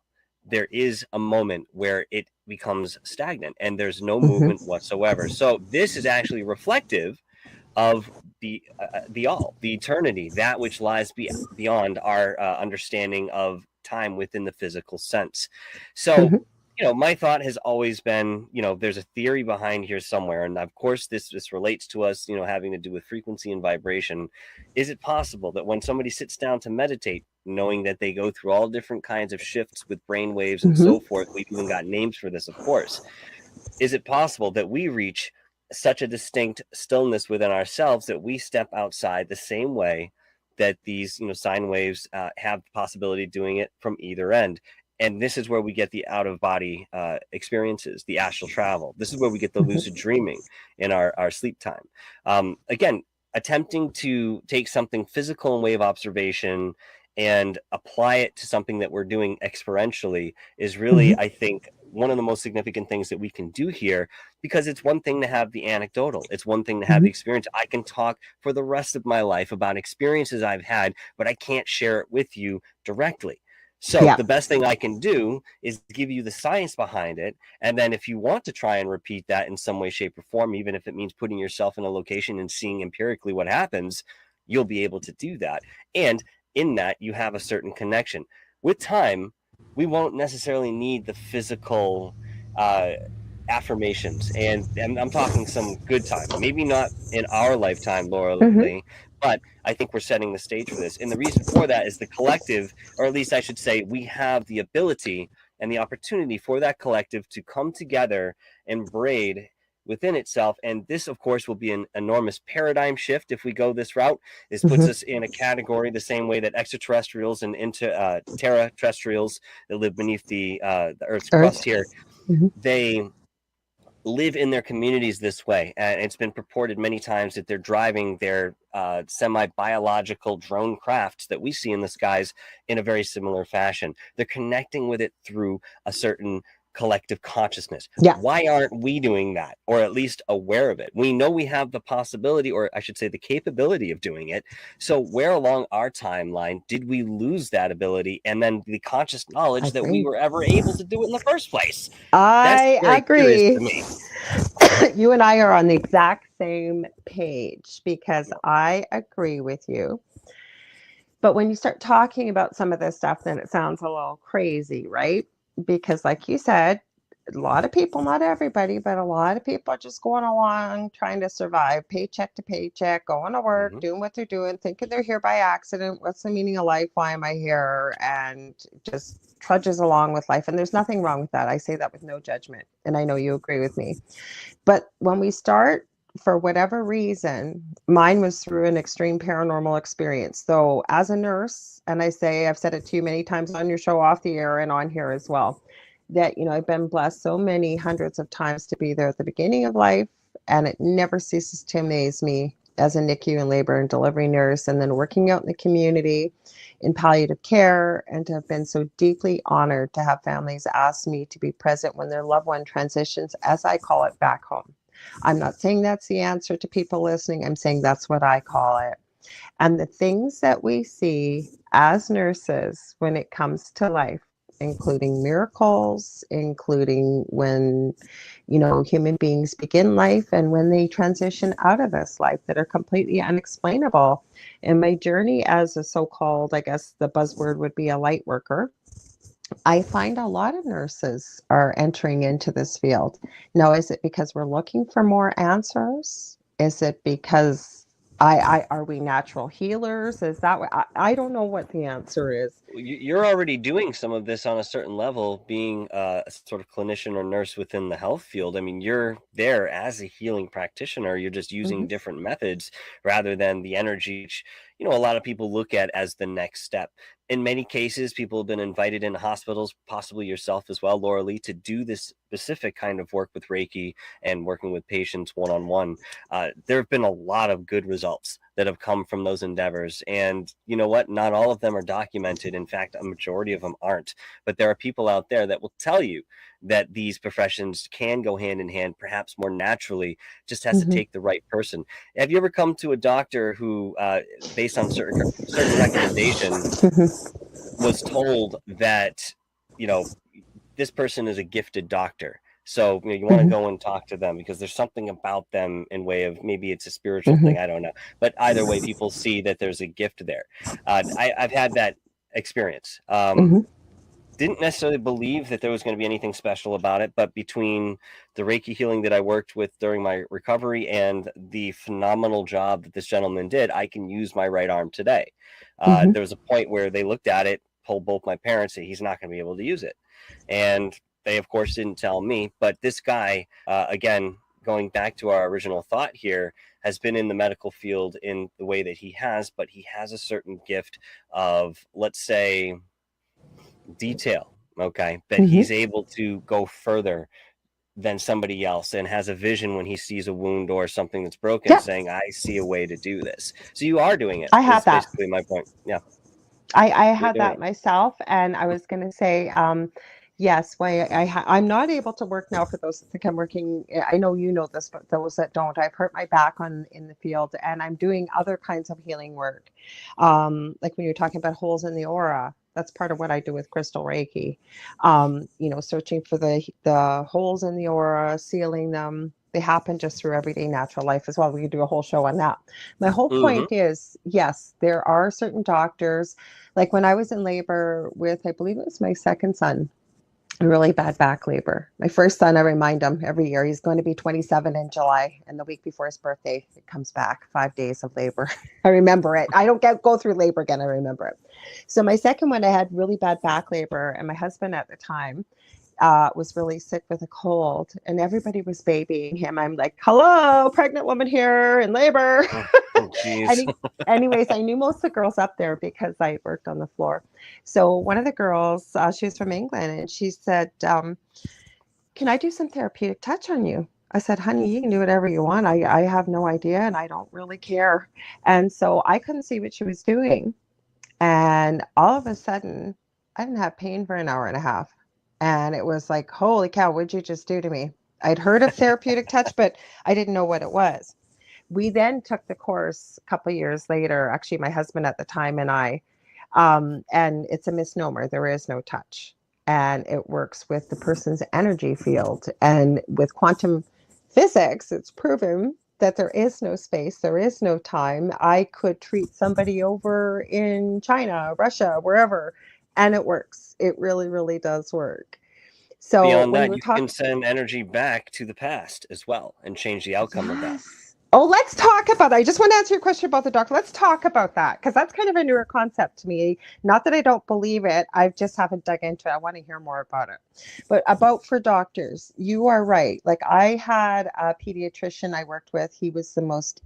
S2: there is a moment where it becomes stagnant and there's no movement
S1: Mm-hmm.
S2: whatsoever. So this is actually reflective of the all, the eternity, that which lies beyond our understanding of time within the physical sense. So
S1: Mm-hmm.
S2: my thought has always been, there's a theory behind here somewhere, and of course this relates to us, having to do with frequency and vibration. Is it possible that when somebody sits down to meditate, knowing that they go through all different kinds of shifts with brain waves and so forth, we've even got names for this, of course, is it possible that we reach such a distinct stillness within ourselves that we step outside the same way that these sine waves have the possibility of doing it from either end? And this is where we get the out of body experiences, the astral travel. This is where we get the lucid dreaming in our sleep time. Again, attempting to take something physical and wave observation and apply it to something that we're doing experientially is really, I think, one of the most significant things that we can do here, because it's one thing to have the anecdotal. It's one thing to have the experience. I can talk for the rest of my life about experiences I've had, but I can't share it with you directly. So the best thing I can do is give you the science behind it. And then if you want to try and repeat that in some way, shape, or form, even if it means putting yourself in a location and seeing empirically what happens, you'll be able to do that. And in that, you have a certain connection. With time, we won't necessarily need the physical affirmations. And I'm talking some good time. Maybe not in our lifetime, Lorilei, but I think we're setting the stage for this. And the reason for that is the collective, or at least I should say, we have the ability and the opportunity for that collective to come together and braid within itself. And this, of course, will be an enormous paradigm shift if we go this route. This puts us in a category the same way that extraterrestrials and terrestrials that live beneath the Earth's crust here, they live in their communities this way. And it's been purported many times that they're driving their semi-biological drone crafts that we see in the skies in a very similar fashion. They're connecting with it through a certain collective consciousness. Why aren't we doing that, or at least aware of it? We know we have the possibility, or I should say the capability of doing it. So where along our timeline did we lose that ability, and then the conscious knowledge that we were ever able to do it in the first place?
S1: I agree.
S2: To me.
S1: You and I are on the exact same page, because I agree with you. But when you start talking about some of this stuff, then it sounds a little crazy, right? Because like you said, a lot of people, not everybody, but a lot of people are just going along trying to survive paycheck to paycheck, going to work, doing what they're doing, thinking they're here by accident. What's the meaning of life? Why am I here? And just trudges along with life. And there's nothing wrong with that. I say that with no judgment. And I know you agree with me. But when we start, for whatever reason, mine was through an extreme paranormal experience. So as a nurse, and I've said it to you many times on your show, off the air and on here as well, that, I've been blessed so many hundreds of times to be there at the beginning of life. And it never ceases to amaze me as a NICU and labor and delivery nurse, and then working out in the community in palliative care, and to have been so deeply honored to have families ask me to be present when their loved one transitions, as I call it, back home. I'm not saying that's the answer to people listening. I'm saying that's what I call it. And the things that we see as nurses when it comes to life, including miracles, including when, human beings begin life and when they transition out of this life, that are completely unexplainable. In my journey as a so-called, I guess the buzzword would be a light worker, I find a lot of nurses are entering into this field. Now, is it because we're looking for more answers? Is it because are we natural healers? Is that what, I don't know what the answer is.
S2: You're already doing some of this on a certain level, being a sort of clinician or nurse within the health field. I mean, you're there as a healing practitioner. You're just using different methods rather than the energy, which, a lot of people look at as the next step. In many cases, people have been invited into hospitals, possibly yourself as well, Lorilei, to do this specific kind of work with Reiki and working with patients one-on-one. There have been a lot of good results that have come from those endeavors. And you know what? Not all of them are documented. In fact, a majority of them aren't. But there are people out there that will tell you that these professions can go hand in hand, perhaps more naturally, just has to take the right person. Have you ever come to a doctor who, based on certain recommendation, was told that, this person is a gifted doctor? So you want to go and talk to them because there's something about them in way of, maybe it's a spiritual thing, I don't know. But either way, people see that there's a gift there. I've had that experience. didn't necessarily believe that there was going to be anything special about it, but between the Reiki healing that I worked with during my recovery and the phenomenal job that this gentleman did, I can use my right arm today.
S1: Mm-hmm.
S2: There was a point where they looked at it, told both my parents that he's not going to be able to use it. And they, of course, didn't tell me. But this guy, again, going back to our original thought here, has been in the medical field in the way that he has, but he has a certain gift of, let's say, detail, okay, that
S1: Mm-hmm.
S2: he's able to go further than somebody else and has a vision when he sees a wound or something that's broken,
S1: Yeah,
S2: saying, I see a way to do this. So you are doing it,
S1: I had
S2: is
S1: that.
S2: basically my point. Yeah,
S1: I
S2: you're
S1: had
S2: doing
S1: that
S2: it.
S1: myself, and I was going to say, yes, why I'm not able to work now. For those that think I'm working, I know you know this, but those that don't, I've hurt my back in the field, and I'm doing other kinds of healing work. Like when you're talking about holes in the aura, that's part of what I do with Crystal Reiki. Searching for the holes in the aura, sealing them. They happen just through everyday natural life as well. We could do a whole show on that. My whole point is, yes, there are certain doctors. Like when I was in labor with, I believe it was my second son, a really bad back labor. My first son, I remind him every year, he's going to be 27 in July. And the week before his birthday, it comes back 5 days of labor. I remember it. I don't go through labor again. I remember it. So my second one, I had really bad back labor. And my husband at the time was really sick with a cold, and everybody was babying him. I'm like, hello, pregnant woman here in labor.
S2: Oh, geez.
S1: Anyways, I knew most of the girls up there because I worked on the floor. So one of the girls, she was from England, and she said, can I do some therapeutic touch on you? I said, honey, you can do whatever you want. I have no idea, and I don't really care. And so I couldn't see what she was doing. And all of a sudden, I didn't have pain for an hour and a half. And it was like, holy cow, what'd you just do to me? I'd heard of therapeutic touch, but I didn't know what it was. We then took the course a couple of years later, actually, my husband at the time and I, and it's a misnomer. There is no touch. And it works with the person's energy field. And with quantum physics, it's proven that there is no space, there is no time. I could treat somebody over in China, Russia, wherever, and it works. It really, really does work. So
S2: Beyond
S1: when
S2: that,
S1: we're
S2: you
S1: talking,
S2: can send energy back to the past as well and change the outcome of that.
S1: yes. Oh, let's talk about that. I just want to answer your question about the doctor. Let's talk about that because that's kind of a newer concept to me. Not that I don't believe it, I just haven't dug into it. I want to hear more about it. But about for doctors, you are right. Like I had a pediatrician I worked with. He was the most,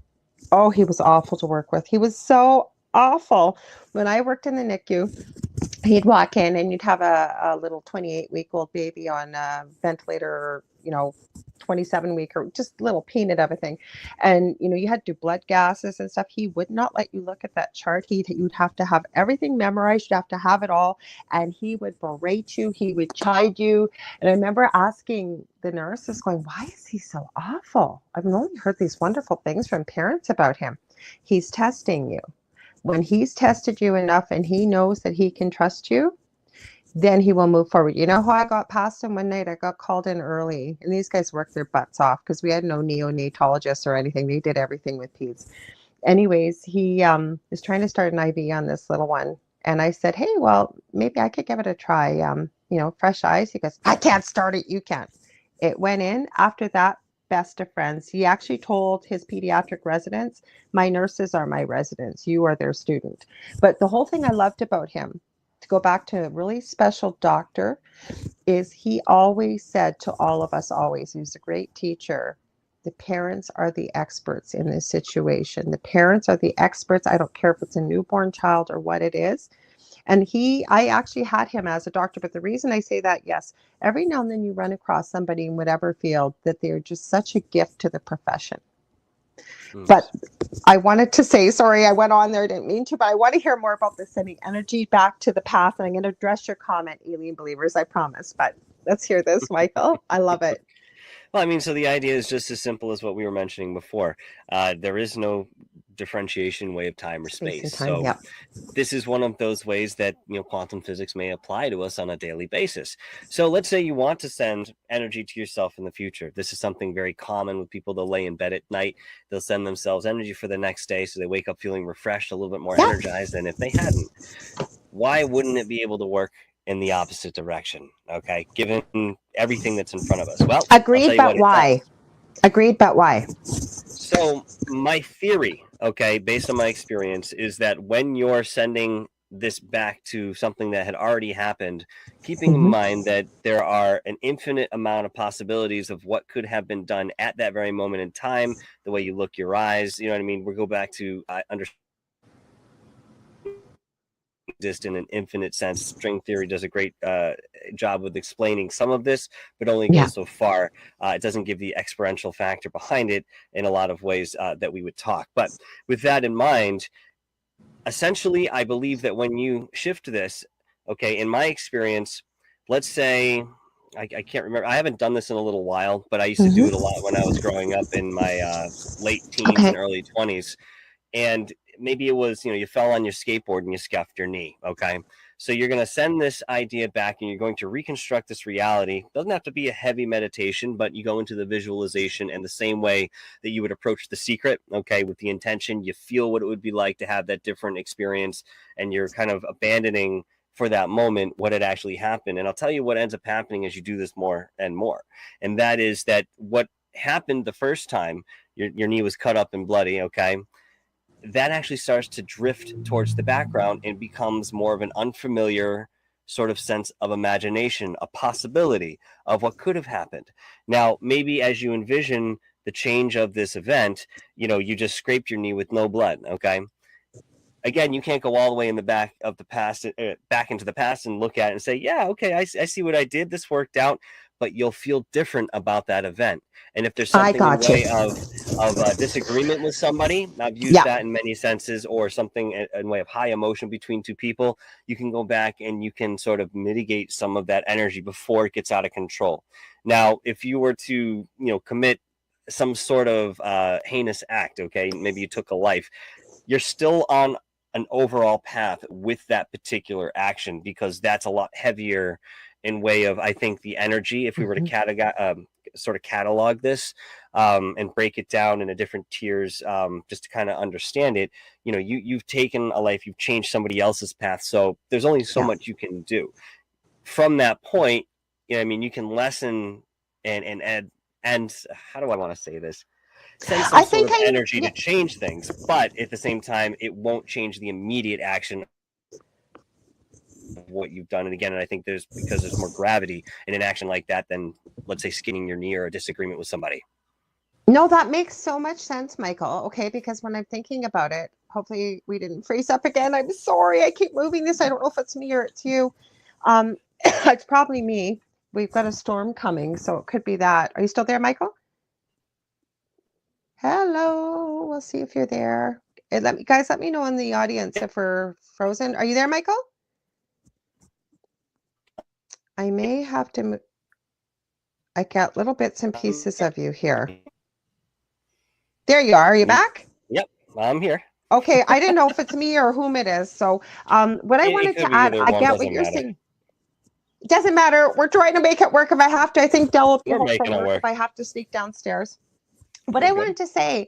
S1: oh, he was awful to work with. He was so awful. When I worked in the NICU, he'd walk in and you'd have a little 28-week-old baby on a ventilator, 27-week or just little peanut of a thing. And, you had to do blood gases and stuff. He would not let you look at that chart. You'd have to have everything memorized. You'd have to have it all. And he would berate you. He would chide you. And I remember asking the nurses going, why is he so awful? I've only heard these wonderful things from parents about him. He's testing you. When he's tested you enough and he knows that he can trust you, then he will move forward. You know how I got past him one night? I got called in early, and these guys worked their butts off because we had no neonatologists or anything. They did everything with peds. Anyways, he was trying to start an IV on this little one. And I said, hey, well, maybe I could give it a try. Fresh eyes. He goes, I can't start it. You can't. It went in. After that, best of friends. He actually told his pediatric residents, my nurses are my residents. You are their student. But the whole thing I loved about him, to go back to a really special doctor, is he always said to all of us, always, he was a great teacher, the parents are the experts in this situation. The parents are the experts. I don't care if it's a newborn child or what it is. And I actually had him as a doctor. But the reason I say that, yes, every now and then you run across somebody in whatever field that they're just such a gift to the profession. But I wanted to say, sorry, I went on there, I didn't mean to, but I want to hear more about the sending energy back to the past. And I'm going to address your comment, alien believers, I promise. But let's hear this, Michael. I love it.
S2: Well, I mean, so the idea is just as simple as what we were mentioning before. There is no differentiation way of time or space.
S1: And time,
S2: So
S1: yeah.
S2: this is one of those ways that quantum physics may apply to us on a daily basis. So let's say you want to send energy to yourself in the future. This is something very common with people. They'll lay in bed at night, they'll send themselves energy for the next day, so they wake up feeling refreshed, a little bit more energized than if they hadn't. Why wouldn't it be able to work in the opposite direction. Okay, given everything that's in front of us. Well, I'll tell
S1: Agreed,
S2: you what
S1: but
S2: it
S1: why?
S2: does.
S1: Agreed, but why?
S2: So my theory, okay, based on my experience, is that when you're sending this back to something that had already happened, keeping in
S1: Mhm.
S2: mind that there are an infinite amount of possibilities of what could have been done at that very moment in time, the way you look your eyes, you know what I mean? We'll go back to understanding exist in an infinite sense. String theory does a great job with explaining some of this, but only
S1: Yeah.
S2: goes so far. It doesn't give the experiential factor behind it in a lot of ways that we would talk. But with that in mind, essentially, I believe that when you shift this, okay, in my experience, let's say, I can't remember. I haven't done this in a little while, but I used to do it a
S1: Mhm.
S2: lot when I was growing up in my late teens and
S1: Okay.
S2: early 20s. And maybe it was, you fell on your skateboard and you scuffed your knee. Okay. So you're going to send this idea back and you're going to reconstruct this reality. Doesn't have to be a heavy meditation, but you go into the visualization and the same way that you would approach The Secret. Okay. With the intention, you feel what it would be like to have that different experience, and you're kind of abandoning for that moment what had actually happened. And I'll tell you what ends up happening as you do this more and more. And that is that what happened the first time, your knee was cut up and bloody. Okay, that actually starts to drift towards the background and becomes more of an unfamiliar sort of sense of imagination, a possibility of what could have happened. Now, maybe as you envision the change of this event, you just scraped your knee with no blood. Okay. Again, you can't go all the way in the back of the past, back into the past and look at it and say, yeah, okay, I see what I did. This worked out. But you'll feel different about that event. And if there's
S1: I
S2: something in
S1: got you.
S2: way of disagreement with somebody, I've used
S1: Yeah.
S2: that in many senses, or something in way of high emotion between two people, you can go back and you can sort of mitigate some of that energy before it gets out of control. Now, if you were to, commit some sort of heinous act, okay, maybe you took a life, you're still on an overall path with that particular action, because that's a lot heavier in way of, I think, the energy. If we were
S1: Mhm.
S2: to sort of catalog this and break it down into different tiers, just to kind of understand it, you've taken a life, you've changed somebody else's path, so there's only so
S1: Yeah.
S2: much you can do from that point. I mean, you can lessen and add, and how do I want to say this, send some
S1: I
S2: sort
S1: think
S2: of
S1: I
S2: energy
S1: yeah.
S2: to change things, but at the same time, it won't change the immediate action of what you've done. And again, I think because there's more gravity in an action like that than, let's say, skinning your knee or a disagreement with somebody.
S1: No, that makes so much sense, Michael. Okay, because when I'm thinking about it, hopefully we didn't freeze up again. I'm sorry. I keep moving this. I don't know if it's me or it's you. It's probably me. We've got a storm coming, so it could be that. Are you still there, Michael? Hello. We'll see if you're there. Let me know in the audience if we're frozen. Are you there, Michael? I may have to. I got little bits and pieces of you here. There you are. Are you back?
S2: Yep, I'm here.
S1: Okay, I didn't know if it's me or whom it is. So, what I
S2: It
S1: wanted
S2: could
S1: to
S2: be
S1: add,
S2: either
S1: I
S2: one,
S1: get what
S2: doesn't
S1: you're
S2: matter.
S1: saying. It doesn't matter. We're trying to make it work. If I have to, I think Dell will be
S2: We're
S1: home from
S2: making it
S1: work if
S2: work.
S1: I have to sneak downstairs. What
S2: We're
S1: I
S2: good.
S1: wanted to say,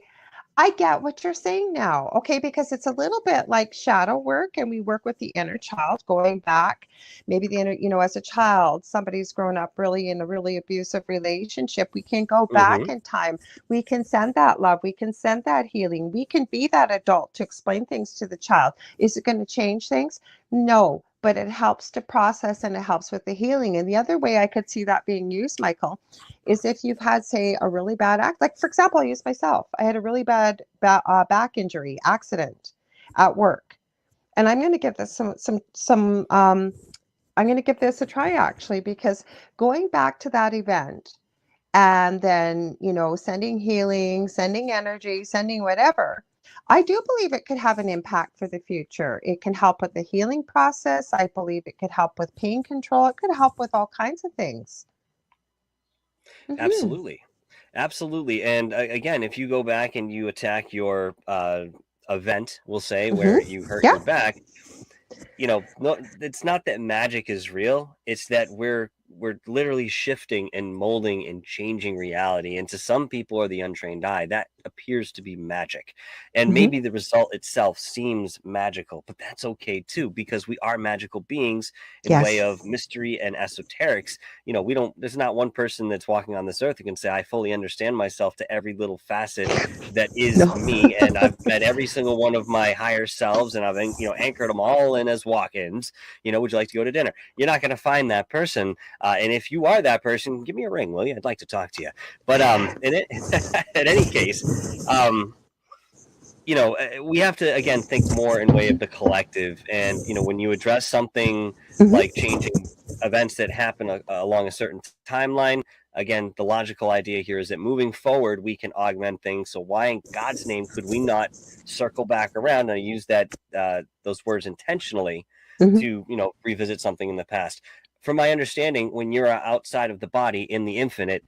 S1: I get what you're saying now, okay, because it's a little bit like shadow work, and we work with the inner child going back. Maybe the inner, as a child, somebody's grown up really in a really abusive relationship. We can go back
S2: Mm-hmm.
S1: in time. We can send that love. We can send that healing. We can be that adult to explain things to the child. Is it going to change things? No, but it helps to process and it helps with the healing. And the other way I could see that being used, Michael, is if you've had, say, a really bad act. Like, for example, I'll use myself. I had a really bad back injury accident at work, and I'm going to give this some. I'm going to give this a try actually, because going back to that event and then sending healing, sending energy, sending whatever. I do believe it could have an impact for the future. It can help with the healing process. I believe it could help with pain control. It could help with all kinds of things. Hmm.
S2: Absolutely. Absolutely. And again, if you go back and you attack your event, we'll say,
S1: Hmm.
S2: where you hurt
S1: Yeah.
S2: your back, no, it's not that magic is real. It's that we're we're literally shifting and molding and changing reality. And to some people or the untrained eye, that appears to be magic. And maybe the result itself seems magical, but that's okay too, because we are magical beings in way
S1: Yes.
S2: of mystery and esoterics. You know, there's not one person that's walking on this earth who can say, I fully understand myself to every little facet that is
S1: No.
S2: me. And I've met every single one of my higher selves, and I've, anchored them all in as walk-ins. Would you like to go to dinner? You're not going to find that person. And if you are that person, give me a ring, will you? I'd like to talk to you. But in any case, we have to, again, think more in way of the collective. And, when you address something like changing events that happen along a certain timeline, again, the logical idea here is that moving forward, we can augment things. So why in God's name could we not circle back around? And I use that those words intentionally to, revisit something in the past. From my understanding, when you're outside of the body in the infinite,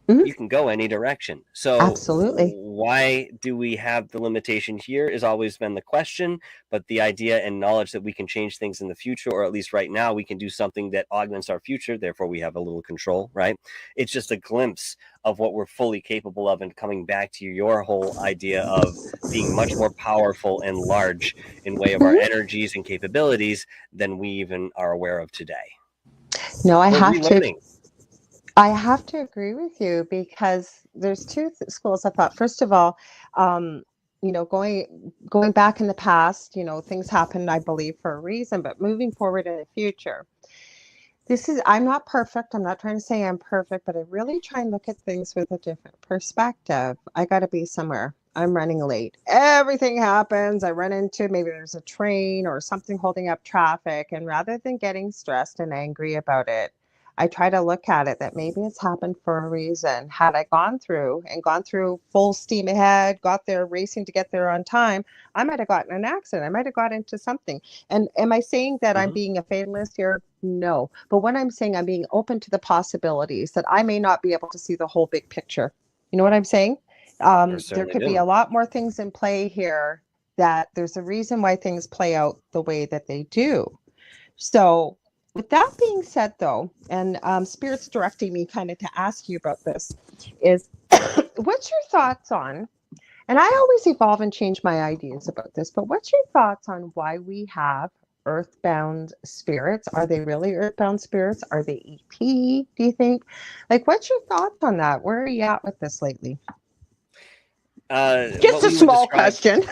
S2: you can go any direction. So
S1: Absolutely.
S2: why do we have the limitation here has always been the question. But the idea and knowledge that we can change things in the future, or at least right now, we can do something that augments our future. Therefore, we have a little control, right? It's just a glimpse of what we're fully capable of. And coming back to your whole idea of being much more powerful and large in way of our energies and capabilities than we even are aware of today.
S1: No,
S2: We're relearning.
S1: I have to agree with you, because there's two schools of thought. First of all, going back in the past, things happened, I believe, for a reason, but moving forward in the future, I'm not perfect. I'm not trying to say I'm perfect, but I really try and look at things with a different perspective. I got to be somewhere. I'm running late. Everything happens. I run into, maybe there's a train or something holding up traffic. And rather than getting stressed and angry about it, I try to look at it that maybe it's happened for a reason. Had I gone through full steam ahead, got there racing to get there on time, I might have gotten an accident. I might have got into something. And am I saying that I'm being a fatalist here? No. But what I'm saying, I'm being open to the possibilities that I may not be able to see the whole big picture. You know what I'm saying? There could be a lot more things in play here, that there's a reason why things play out the way that they do. So with that being said, though, and Spirit's directing me kind of to ask you about this, is what's your thoughts on, and I always evolve and change my ideas about this, but what's your thoughts on why we have earthbound spirits? Are they really earthbound spirits? Are they EP, do you think? Like, what's your thoughts on that? Where are you at with this lately? Just a small question.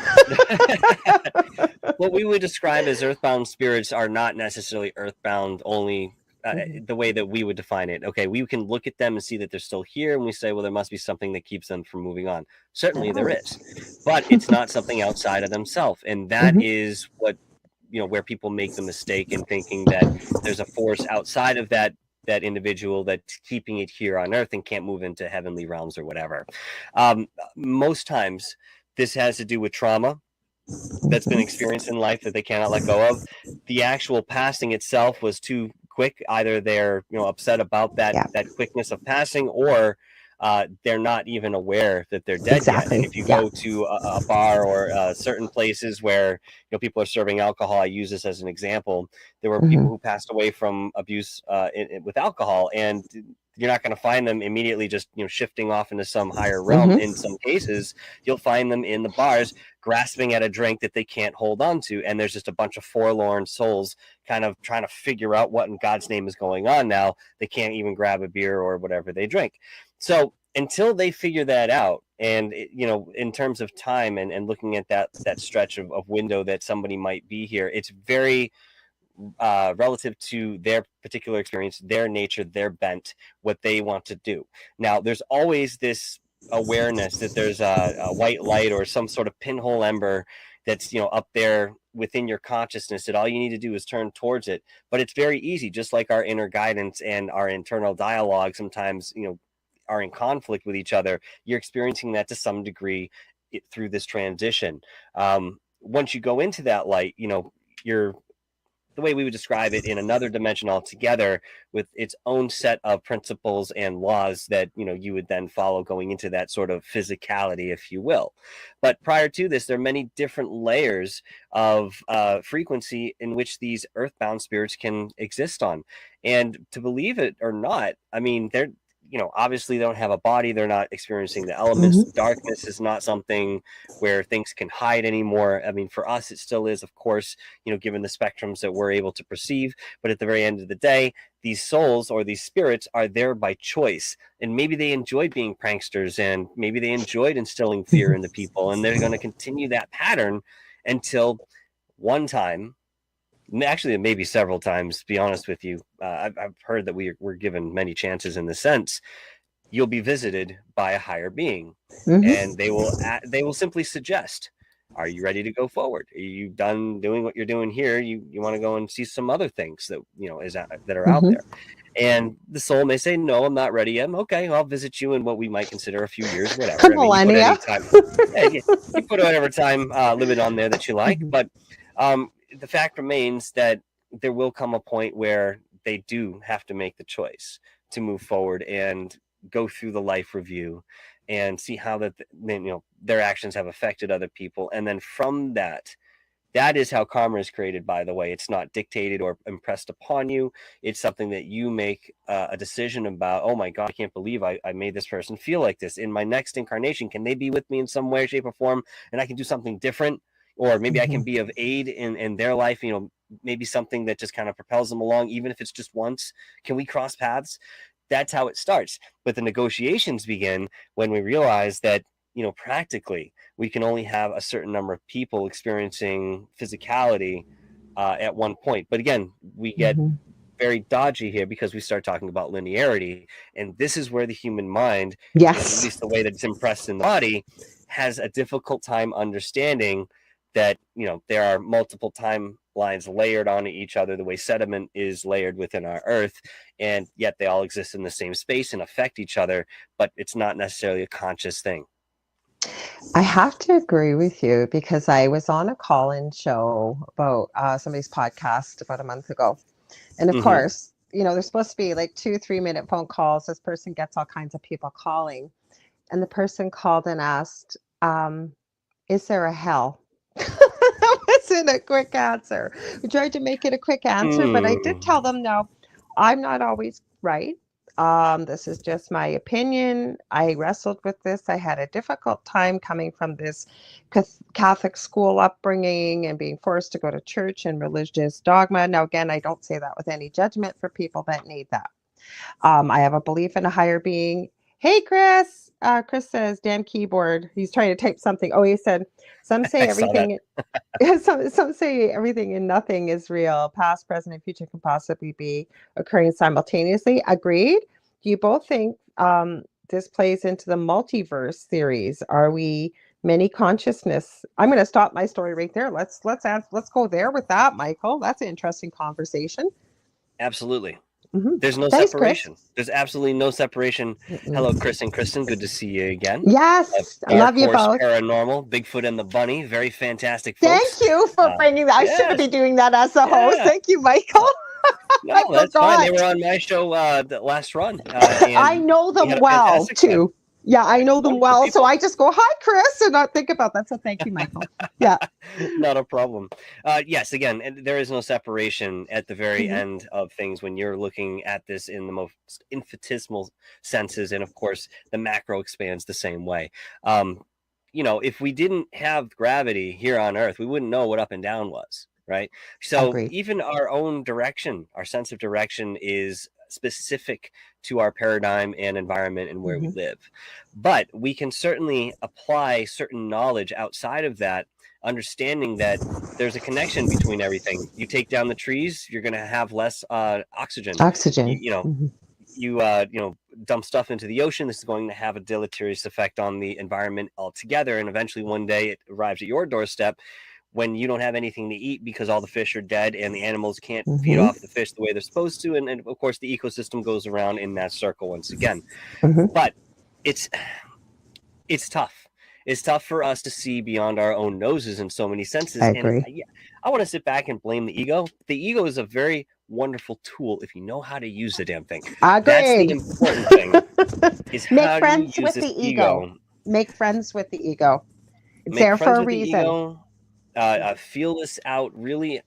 S2: What we would describe as earthbound spirits are not necessarily earthbound only the way that we would define it. Okay, we can look at them and see that they're still here, and we say, well, there must be something that keeps them from moving on. Certainly there is, but it's not something outside of themselves. And that is what, where people make the mistake in thinking that there's a force outside of that individual that's keeping it here on earth and can't move into heavenly realms or whatever. Most times this has to do with trauma that's been experienced in life that they cannot let go of. The actual passing itself was too quick. Either they're upset about that quickness of passing, or they're not even aware that they're dead yet. And if you go to a bar or certain places where people are serving alcohol, I use this as an example. There were people who passed away from abuse with alcohol, and you're not going to find them immediately just shifting off into some higher realm. In some cases, you'll find them in the bars grasping at a drink that they can't hold on to, and there's just a bunch of forlorn souls kind of trying to figure out what in God's name is going on now. They can't even grab a beer or whatever they drink. So until they figure that out, and in terms of time and looking at that stretch of window that somebody might be here, it's very relative to their particular experience, their nature, their bent, what they want to do. Now, there's always this awareness that there's a white light or some sort of pinhole ember that's up there within your consciousness, that all you need to do is turn towards it. But it's very easy, just like our inner guidance and our internal dialogue sometimes are in conflict with each other. You're experiencing that to some degree through this transition. Once you go into that light, you're the way we would describe it, in another dimension altogether, with its own set of principles and laws that, you know, you would then follow going into that sort of physicality, if you will. But prior to this, there are many different layers of frequency in which these earthbound spirits can exist on. And to believe it or not, I mean, they're, you know, obviously they don't have a body. They're not experiencing the elements.
S1: Mm-hmm.
S2: Darkness is not something where things can hide anymore. I mean, for us, it still is, of course, you know, given the spectrums that we're able to perceive. But at the very end of the day, these souls or these spirits are there by choice. And maybe they enjoyed being pranksters, and maybe they enjoyed instilling fear into people. And they're going to continue that pattern until one time, actually maybe several times, to be honest with you. I've heard that we're given many chances in the sense you'll be visited by a higher being,
S1: Mm-hmm.
S2: and they will simply suggest, are you ready to go forward? Are you done doing what you're doing here? You want to go and see some other things that, you know, that are out
S1: Mm-hmm.
S2: there. And the soul may say, no, I'm not ready yet. Okay, I'll visit you in what we might consider a few years, whatever. I mean, you put any time, you put whatever time limit on there that you like.
S1: Mm-hmm.
S2: But the fact remains that there will come a point where they do have to make the choice to move forward and go through the life review and see how that, you know, their actions have affected other people. And then from that is how karma is created, by the way. It's not dictated or impressed upon you. It's something that you make a decision about. Oh my God, I can't believe I made this person feel like this. In my next incarnation, can they be with me in some way, shape, or form, and I can do something different? Or maybe I can be of aid in their life, you know, maybe something that just kind of propels them along, even if it's just once. Can we cross paths? That's how it starts. But the negotiations begin when we realize that, you know, practically we can only have a certain number of people experiencing physicality at one point. But again, we get
S1: Mm-hmm.
S2: very dodgy here because we start talking about linearity. And this is where the human mind, you know, at
S1: Yes.
S2: least the way that it's impressed in the body, has a difficult time understanding that, you know, there are multiple timelines layered onto each other, the way sediment is layered within our earth, and yet they all exist in the same space and affect each other, but it's not necessarily a conscious thing.
S1: I have to agree with you because I was on a call-in show about somebody's podcast about a month ago. And of course, you know, there's supposed to be like 2-3 minute phone calls. This person gets all kinds of people calling. And the person called and asked, is there a hell? That wasn't a quick answer. We tried to make it a quick answer, but I did tell them, no, I'm not always right. This is just my opinion. I wrestled with this. I had a difficult time coming from this Catholic school upbringing and being forced to go to church and religious dogma. Now, again, I don't say that with any judgment for people that need that. I have a belief in a higher being. Hey, Chris. Chris says, damn keyboard. He's trying to type something. Oh, he said, some say everything. Some say everything and nothing is real. Past, present, and future can possibly be occurring simultaneously. Agreed. Do you both think this plays into the multiverse theories? Are we many consciousness? I'm going to stop my story right there. Let's go there with that, Michael. That's an interesting conversation.
S2: Absolutely.
S1: Mm-hmm.
S2: There's no
S1: Thanks,
S2: separation.
S1: Chris.
S2: There's absolutely no separation.
S1: Mm-mm.
S2: Hello, Chris and Kristen. Good to see you again.
S1: Yes, I love you both.
S2: Paranormal, Bigfoot and the Bunny. Very fantastic
S1: folks. Thank you for bringing that.
S2: Yes.
S1: I shouldn't be doing that as a host. Thank you, Michael.
S2: No, that's fine. They were on my show the last run. And
S1: I know them well, too. Time. Yeah, I know them well. People. So I just go, hi, Chris, and not think about that. So thank you, Michael. Yeah.
S2: Not a problem. Yes, again, there is no separation at the very end of things when you're looking at this in the most infinitesimal senses. And of course, the macro expands the same way. You know, if we didn't have gravity here on Earth, we wouldn't know what up and down was, right? So even our own direction, our sense of direction is specific to our paradigm and environment and where we live. But we can certainly apply certain knowledge outside of that, understanding that there's a connection between everything. You take down the trees, you're going to have less oxygen. You dump stuff into the ocean. This is going to have a deleterious effect on the environment altogether. And eventually one day it arrives at your doorstep when you don't have anything to eat because all the fish are dead and the animals can't feed off the fish the way they're supposed to. And of course, the ecosystem goes around in that circle once again. But it's tough. It's tough for us to see beyond our own noses in so many senses. I want to sit back and blame the ego. The ego is a very wonderful tool if you know how to use the damn thing. That's the
S1: Agreed.
S2: important thing, is
S1: Make
S2: how do you
S1: friends
S2: use
S1: with
S2: this
S1: the ego.
S2: ego?
S1: Make friends with the ego. It's
S2: Make
S1: there for
S2: friends
S1: a
S2: with the
S1: reason.
S2: ego, feel this out, really,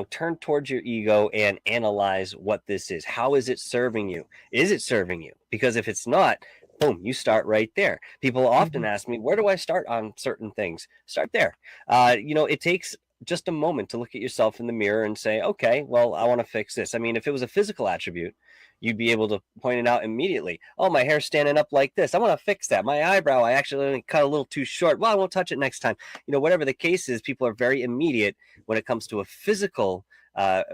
S2: turn towards your ego and analyze what this is. How is it serving you? Is it serving you? Because if it's not, boom, you start right there. People often ask me, where do I start on certain things? Start there. It takes just a moment to look at yourself in the mirror and say, okay, well, I want to fix this. I mean, if it was a physical attribute, you'd be able to point it out immediately. Oh, my hair's standing up like this. I want to fix that. My eyebrow, I actually cut a little too short. Well, I won't touch it next time. Whatever the case is, people are very immediate when it comes to a physical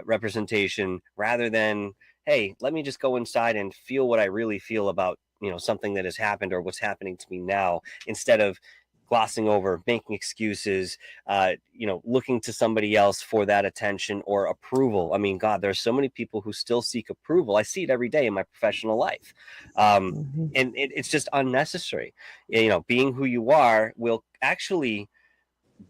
S2: representation, rather than, hey, let me just go inside and feel what I really feel about something that has happened or what's happening to me now, instead of glossing over, making excuses, looking to somebody else for that attention or approval. I mean, God, there's so many people who still seek approval. I see it every day in my professional life. And it's just unnecessary. Being who you are will actually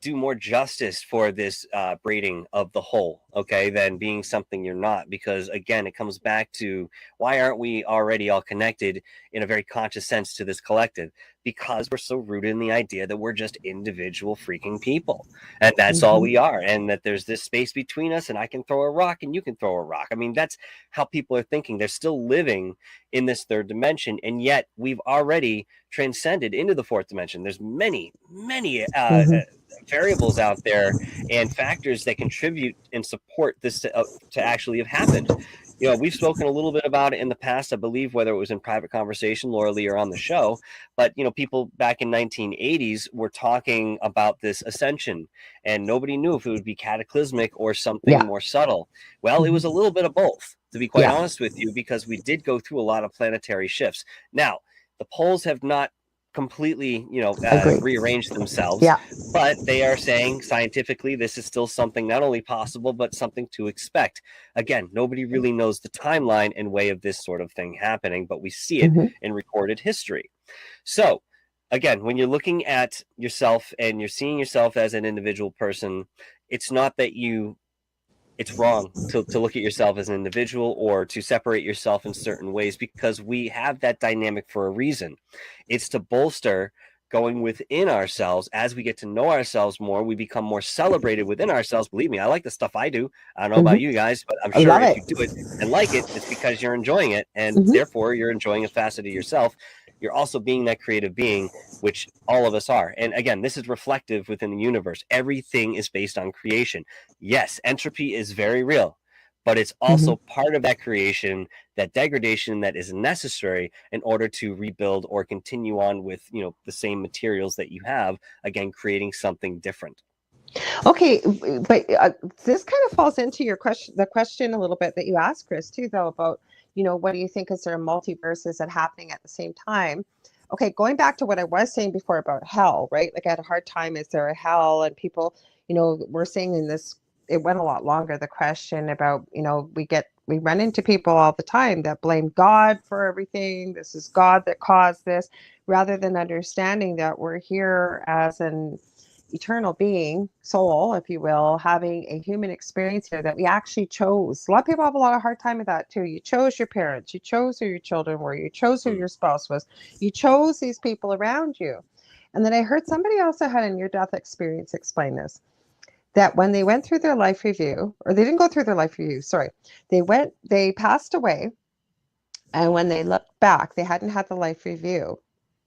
S2: do more justice for this braiding of the whole, okay, than being something you're not. Because again, it comes back to, why aren't we already all connected in a very conscious sense to this collective? Because we're so rooted in the idea that we're just individual freaking people, and that's all we are, and that there's this space between us, and I can throw a rock and you can throw a rock. I mean, that's how people are thinking. They're still living in this third dimension, and yet we've already transcended into the fourth dimension. There's many variables out there and factors that contribute and support this to actually have happened. We've spoken a little bit about it in the past, I believe, whether it was in private conversation, Lorilei, or on the show. But people back in 1980s were talking about this ascension, and nobody knew if it would be cataclysmic or something more subtle. Well, it was a little bit of both, to be quite honest with you, because we did go through a lot of planetary shifts. Now, the poles have not completely, rearranged themselves, but they are saying scientifically this is still something not only possible, but something to expect. Again, nobody really knows the timeline and way of this sort of thing happening, but we see it in recorded history. So again, when you're looking at yourself and you're seeing yourself as an individual person, it's not that it's wrong to look at yourself as an individual or to separate yourself in certain ways, because we have that dynamic for a reason. It's to bolster going within ourselves. As we get to know ourselves more, we become more celebrated within ourselves. Believe me, I like the stuff I do. I don't know about you guys, but I'm sure if you do it and like it, it's because you're enjoying it, and therefore you're enjoying a facet of yourself. You're also being that creative being, which all of us are. And again, this is reflective within the universe. Everything is based on creation. Yes, entropy is very real, but it's also part of that creation, that degradation that is necessary in order to rebuild or continue on with, the same materials that you have, again, creating something different.
S1: Okay, but this kind of falls into your question, the question a little bit that you asked, Chris, too, though, about, what do you think, is there multiverses that happening at the same time? Okay, going back to what I was saying before about hell, right? Like, I had a hard time, is there a hell? And people, we're saying in this, it went a lot longer, the question about, we run into people all the time that blame God for everything. This is God that caused this, rather than understanding that we're here as an eternal being, soul, if you will, having a human experience here that we actually chose. A lot of people have a lot of hard time with that too. You chose your parents, you chose who your children were, you chose who your spouse was, you chose these people around you. And then I heard somebody else that had a near-death experience explain this, that when they went through their life review, or they didn't go through their life review, sorry, they passed away, and when they looked back, they hadn't had the life review,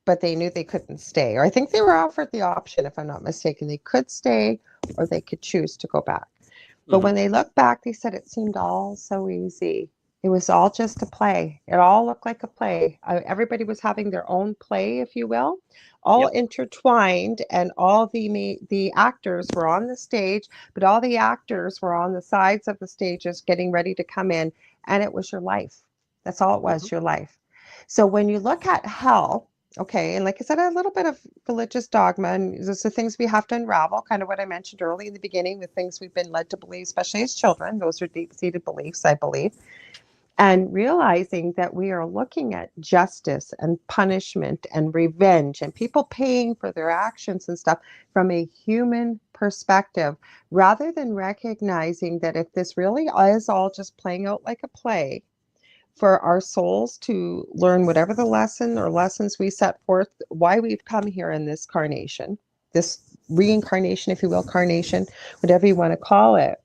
S1: but they knew they couldn't stay. Or I think they were offered the option, if I'm not mistaken, they could stay or they could choose to go back. But when they looked back, they said it seemed all so easy. It was all just a play. It all looked like a play. Everybody was having their own play, if you will, all intertwined, and all the actors were on the stage, but all the actors were on the sides of the stages getting ready to come in, and it was your life. That's all it was, your life. So when you look at hell, okay, and like I said, a little bit of religious dogma, and those are things we have to unravel, kind of what I mentioned early in the beginning, with things we've been led to believe, especially as children. Those are deep-seated beliefs, I believe. and realizing that we are looking at justice and punishment and revenge and people paying for their actions and stuff from a human perspective, rather than recognizing that if this really is all just playing out like a play for our souls to learn whatever the lesson or lessons we set forth, why we've come here in this carnation, this reincarnation, if you will, carnation, whatever you want to call it.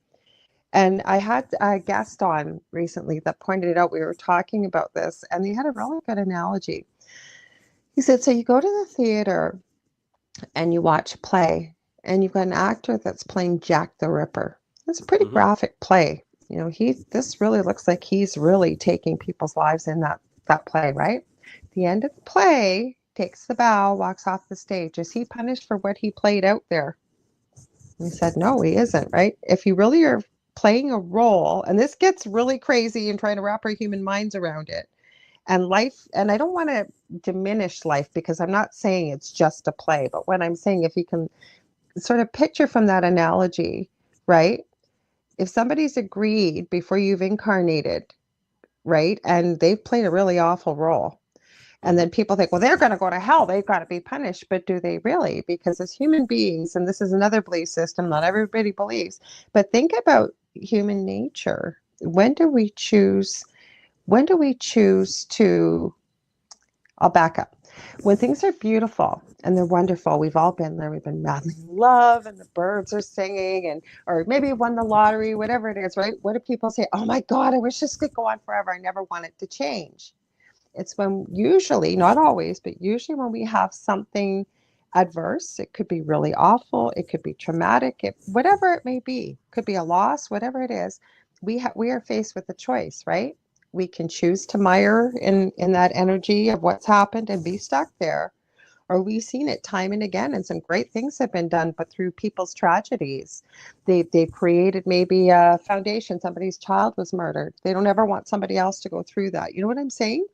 S1: And I had a guest on recently that pointed it out. We were talking about this, and he had a really good analogy. He said, so you go to the theater and you watch a play, and you've got an actor that's playing Jack the Ripper. It's a pretty graphic play. You know, this really looks like he's really taking people's lives in that play, right? At the end of the play, takes the bow, walks off the stage. Is he punished for what he played out there? And he said, no, he isn't, right? If you really are playing a role, and this gets really crazy and trying to wrap our human minds around it, and life, and I don't want to diminish life because I'm not saying it's just a play, but what I'm saying, if you can sort of picture from that analogy, right? If somebody's agreed before you've incarnated, right, and they've played a really awful role, and then people think, well, they're going to go to hell, they've got to be punished. But do they really? Because as human beings, and this is another belief system not everybody believes, but think about human nature. When do we choose to, I'll back up. When things are beautiful and they're wonderful, we've all been there, we've been madly in love and the birds are singing, and or maybe you won the lottery, whatever it is, right? What do people say? Oh my God, I wish this could go on forever. I never want it to change. It's when, usually, not always, but usually when we have something adverse, it could be really awful, it could be traumatic, whatever it may be, could be a loss, whatever it is, we are faced with a choice, right? We can choose to mire in that energy of what's happened and be stuck there. Or we've seen it time and again, and some great things have been done, but through people's tragedies. They've created maybe a foundation. Somebody's child was murdered. They don't ever want somebody else to go through that. You know what I'm saying?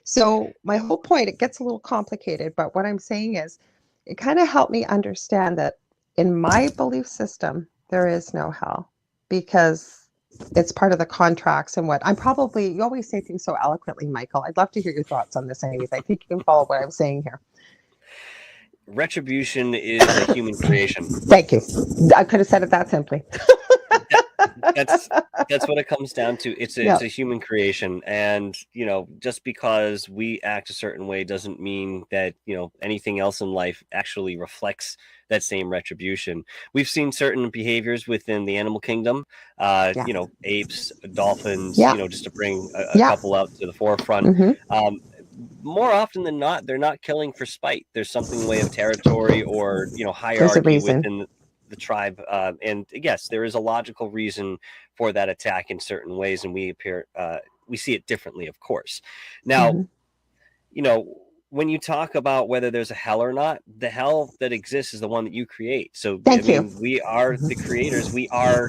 S1: So my whole point, it gets a little complicated, but what I'm saying is it kind of helped me understand that in my belief system, there is no hell, because it's part of the contracts and what you always say things so eloquently, Michael. I'd love to hear your thoughts on this anyways. I think you can follow what I'm saying here.
S2: Retribution is a human creation.
S1: Thank you. I could have said it that simply.
S2: That's what it comes down to. It's a human creation, and just because we act a certain way doesn't mean that anything else in life actually reflects that same retribution. We've seen certain behaviors within the animal kingdom, apes, dolphins, just to bring a couple out to the forefront. More often than not, they're not killing for spite. There's something in the way of territory or hierarchy within the tribe, and yes, there is a logical reason for that attack in certain ways, and we see it differently, of course. Now, when you talk about whether there's a hell or not, the hell that exists is the one that you create. So we are the creators. We are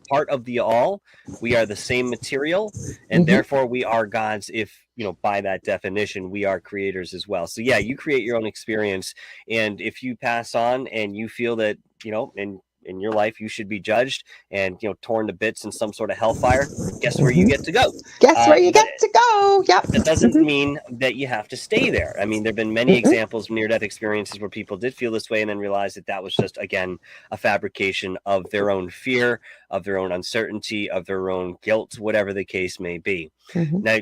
S2: part of the all. We are the same material, and therefore we are gods. If by that definition, we are creators as well. So you create your own experience, and if you pass on and you feel that in your life you should be judged and torn to bits in some sort of hellfire, guess where you get to go.
S1: Guess where you get to go. Yep.
S2: That doesn't mean that you have to stay there. I mean, there have been many examples of near-death experiences where people did feel this way and then realized that was just, again, a fabrication of their own fear, of their own uncertainty, of their own guilt, whatever the case may be. Now,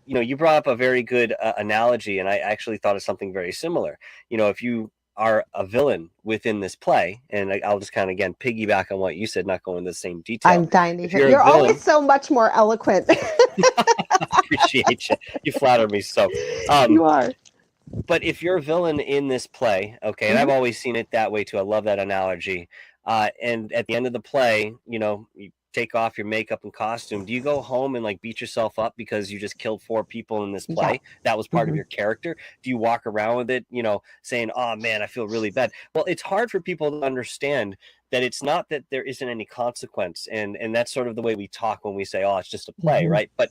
S2: you brought up a very good analogy, and I actually thought of something very similar. If you are a villain within this play, and I'll just kind of, again, piggyback on what you said, not go into the same detail.
S1: I'm dying to hear. You're always so much more eloquent.
S2: Appreciate you. You flatter me so.
S1: You are.
S2: But if you're a villain in this play, okay, and I've always seen it that way too. I love that analogy. And at the end of the play, you take off your makeup and costume. Do you go home and beat yourself up because you just killed 4 people in this play? Yeah. That was part of your character. Do you walk around with it, saying, oh man, I feel really bad? Well, it's hard for people to understand that it's not that there isn't any consequence. And that's sort of the way we talk when we say, oh, it's just a play, right? But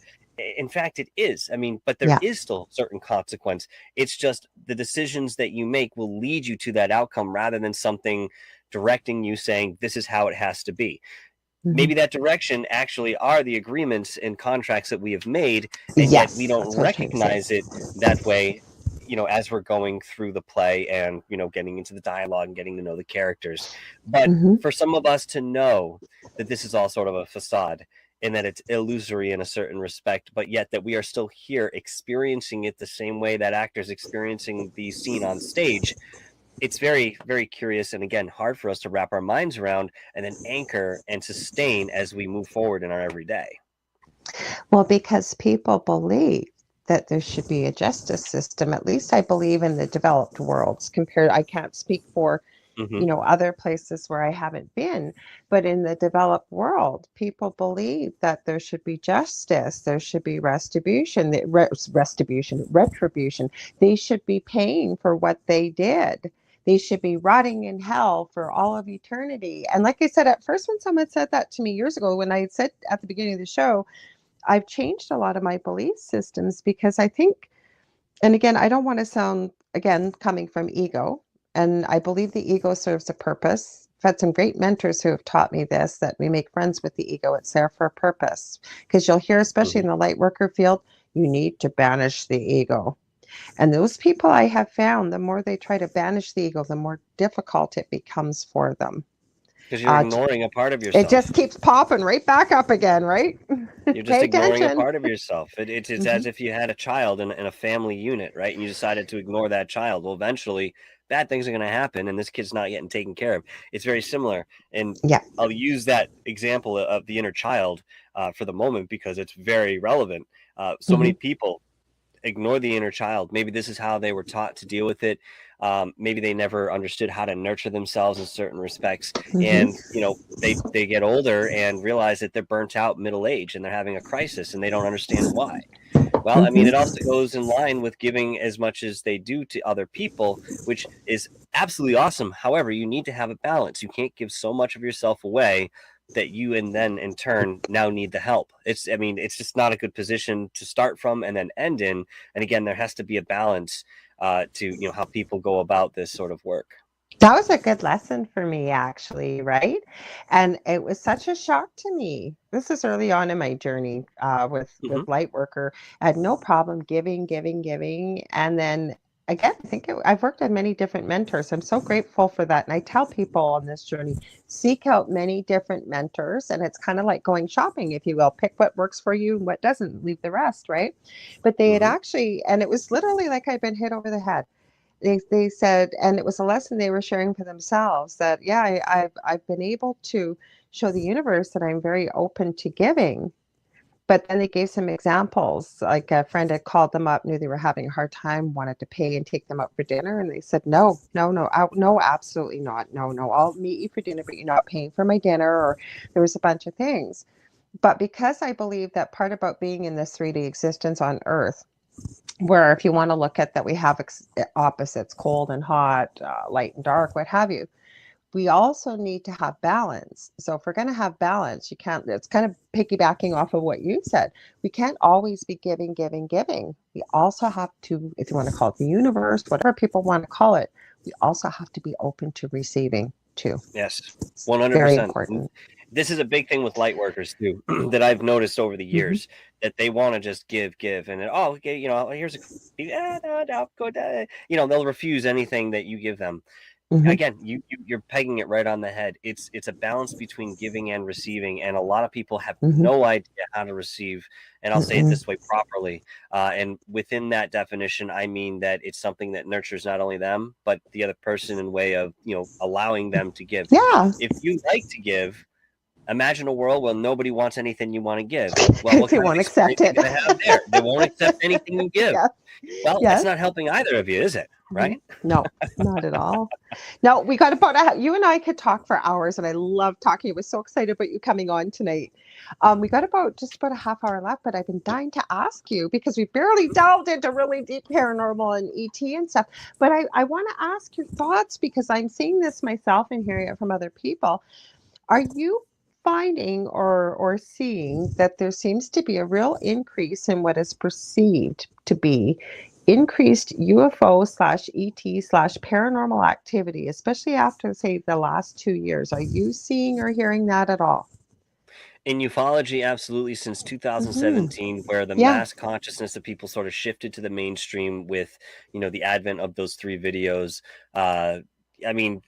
S2: in fact, it is. I mean, but there is still certain consequence. It's just the decisions that you make will lead you to that outcome rather than something directing you saying, this is how it has to be. maybe that direction actually are the agreements and contracts that we have made, and yet we
S1: Yes,
S2: don't
S1: that's what I was trying to say.
S2: recognize it that way, as we're going through the play and, getting into the dialogue and getting to know the characters. But for some of us to know that this is all sort of a facade and that it's illusory in a certain respect, but yet that we are still here experiencing it the same way that actors experiencing the scene on stage, it's very, very curious, and again, hard for us to wrap our minds around and then anchor and sustain as we move forward in our everyday.
S1: Well, because people believe that there should be a justice system. At least I believe in the developed worlds compared. I can't speak for, other places where I haven't been, but in the developed world, people believe that there should be justice. There should be retribution. They should be paying for what they did. They should be rotting in hell for all of eternity. And like I said, at first, when someone said that to me years ago, when I said at the beginning of the show, I've changed a lot of my belief systems because I think, and again, I don't want to sound, again, coming from ego, and I believe the ego serves a purpose. I've had some great mentors who have taught me this, that we make friends with the ego. It's there for a purpose. Because you'll hear, especially in the light worker field, you need to banish the ego. And those people I have found, the more they try to banish the ego, the more difficult it becomes for them.
S2: Because you're ignoring a part of yourself.
S1: It just keeps popping right back up again, right?
S2: You're just ignoring a part of yourself. It's as if you had a child in a family unit, right? And you decided to ignore that child. Well, eventually, bad things are going to happen, and this kid's not getting taken care of. It's very similar. And I'll use that example of the inner child for the moment because it's very relevant. So many people ignore the inner child. Maybe this is how they were taught to deal with it. Maybe they never understood how to nurture themselves in certain respects. And, they get older and realize that they're burnt out middle age and they're having a crisis and they don't understand why. Well, I mean, it also goes in line with giving as much as they do to other people, which is absolutely awesome. However, you need to have a balance. You can't give so much of yourself away that you and then in turn now need the help. It's just not a good position to start from and then end in. And again, there has to be a balance to how people go about this sort of work.
S1: That was a good lesson for me, actually, right? And it was such a shock to me. This is early on in my journey with Lightworker. I had no problem giving. And then again, I've worked on many different mentors. I'm so grateful for that. And I tell people on this journey, seek out many different mentors. And it's kind of like going shopping, if you will. Pick what works for you and what doesn't. Leave the rest, right? But they had actually, and it was literally like I'd been hit over the head. They said, and it was a lesson they were sharing for themselves, that I've been able to show the universe that I'm very open to giving. But then they gave some examples, like a friend had called them up, knew they were having a hard time, wanted to pay and take them out for dinner, and they said, no, absolutely not, no, I'll meet you for dinner, but you're not paying for my dinner. Or there was a bunch of things. But because I believe that part about being in this 3D existence on Earth, where if you want to look at that, we have opposites, cold and hot, light and dark, what have you. We also need to have balance. So if we're going to have balance, you can't, it's kind of piggybacking off of what you said. We can't always be giving. We also have to, if you want to call it the universe, whatever people want to call it, we also have to be open to receiving too.
S2: Yes, 100%.
S1: Very important.
S2: This is a big thing with light workers too, that I've noticed over the years, that they want to just give, and then, okay, here's they'll refuse anything that you give them. Again, you're pegging it right on the head. It's a balance between giving and receiving, and a lot of people have no idea how to receive. And I'll say it this way properly. And within that definition, I mean that it's something that nurtures not only them, but the other person in way of allowing them to give.
S1: Yeah.
S2: If you like to give, imagine a world where nobody wants anything you want to give. Well, what
S1: they won't accept it.
S2: They won't accept anything you give. Yeah. Well, that's not helping either of you, is it? Right?
S1: No, not at all. No, we got about you and I could talk for hours, and I love talking. I was so excited about you coming on tonight. We got just about a half hour left, but I've been dying to ask you, because we barely delved into really deep paranormal and ET and stuff. But I want to ask your thoughts, because I'm seeing this myself and hearing it from other people. Are you finding or seeing that there seems to be a real increase in what is perceived to be increased UFO/ET/paranormal activity, especially after, say, the last 2 years? Are you seeing or hearing that at all?
S2: In ufology, absolutely, since 2017, where the
S1: Yeah.
S2: mass consciousness of people sort of shifted to the mainstream with, the advent of those 3 videos. I mean,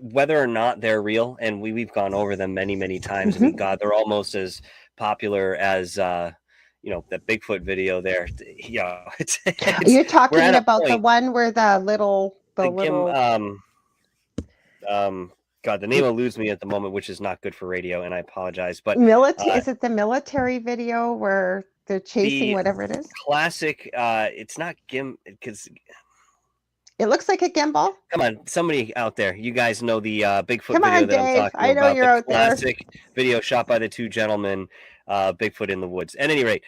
S2: whether or not they're real, and we've gone over them many, many times. I mean, God, they're almost as popular as, that Bigfoot video there.
S1: You're
S2: We're at
S1: talking
S2: a
S1: about the
S2: point,
S1: one where the little
S2: the Gim, God, the name eludes me at the moment, which is not good for radio, and I apologize. But
S1: military, is it the military video where they're chasing
S2: the
S1: whatever it is?
S2: classic, it's not Gim, because
S1: It looks like a gimbal.
S2: come on, somebody out there, you guys know the Bigfoot
S1: Come
S2: video
S1: on,
S2: that I'm
S1: Dave.
S2: talking
S1: I know
S2: about,
S1: you're
S2: the
S1: out there.
S2: classic video shot by the 2 gentlemen, Bigfoot in the woods. At any rate,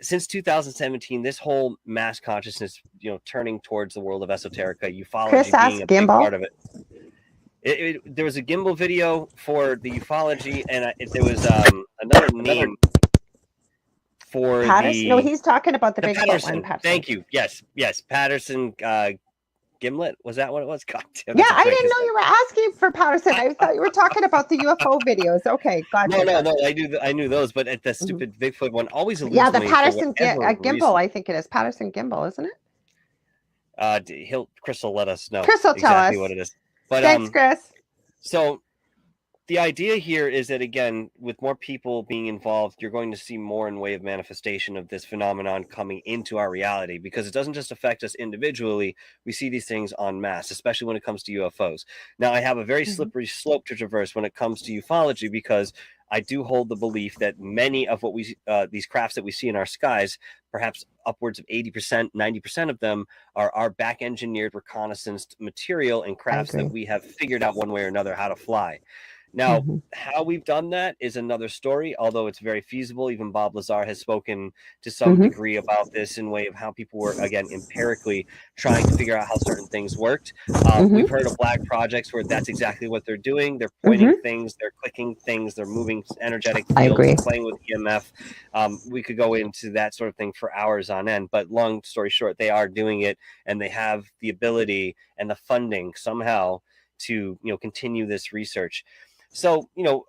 S2: since 2017, this whole mass consciousness, turning towards the world of esoterica,
S1: Chris
S2: ufology being
S1: asked
S2: a big
S1: gimbal.
S2: part of it. There was a gimbal video for the ufology, and there was another name for
S1: Patterson? No,
S2: the
S1: he's talking about the Bigfoot one,
S2: Patterson.
S1: Patterson.
S2: Thank you. Yes, Patterson Gimlet. Was that what it was? God damn,
S1: Yeah,
S2: that's a
S1: I
S2: tongue
S1: didn't know
S2: twister.
S1: you were asking for Patterson. I thought you were talking about the UFO videos. Okay, gotcha.
S2: No. I knew those, but at the stupid Bigfoot one always eludes
S1: Yeah, the
S2: me for
S1: Patterson
S2: whatever
S1: gimbal,
S2: reason.
S1: I think it is. Patterson gimbal, isn't it?
S2: Chris will let us know
S1: Chris will tell
S2: exactly
S1: us.
S2: what it is. But
S1: Thanks, Chris.
S2: so the idea here is that, again, with more people being involved, you're going to see more in way of manifestation of this phenomenon coming into our reality, because it doesn't just affect us individually. We see these things en masse, especially when it comes to UFOs. Now, I have a very slippery slope to traverse when it comes to ufology, because I do hold the belief that many of what these crafts that we see in our skies, perhaps upwards of 80%, 90% of them are back engineered reconnaissance material and crafts that we have figured out one way or another how to fly. Now, how we've done that is another story, although it's very feasible. Even Bob Lazar has spoken to some degree about this in way of how people were, again, empirically trying to figure out how certain things worked. We've heard of black projects where that's exactly what they're doing. They're pointing things, they're clicking things, they're moving energetic fields, they're playing with EMF. We could go into that sort of thing for hours on end, but long story short, they are doing it, and they have the ability and the funding somehow to continue this research. So,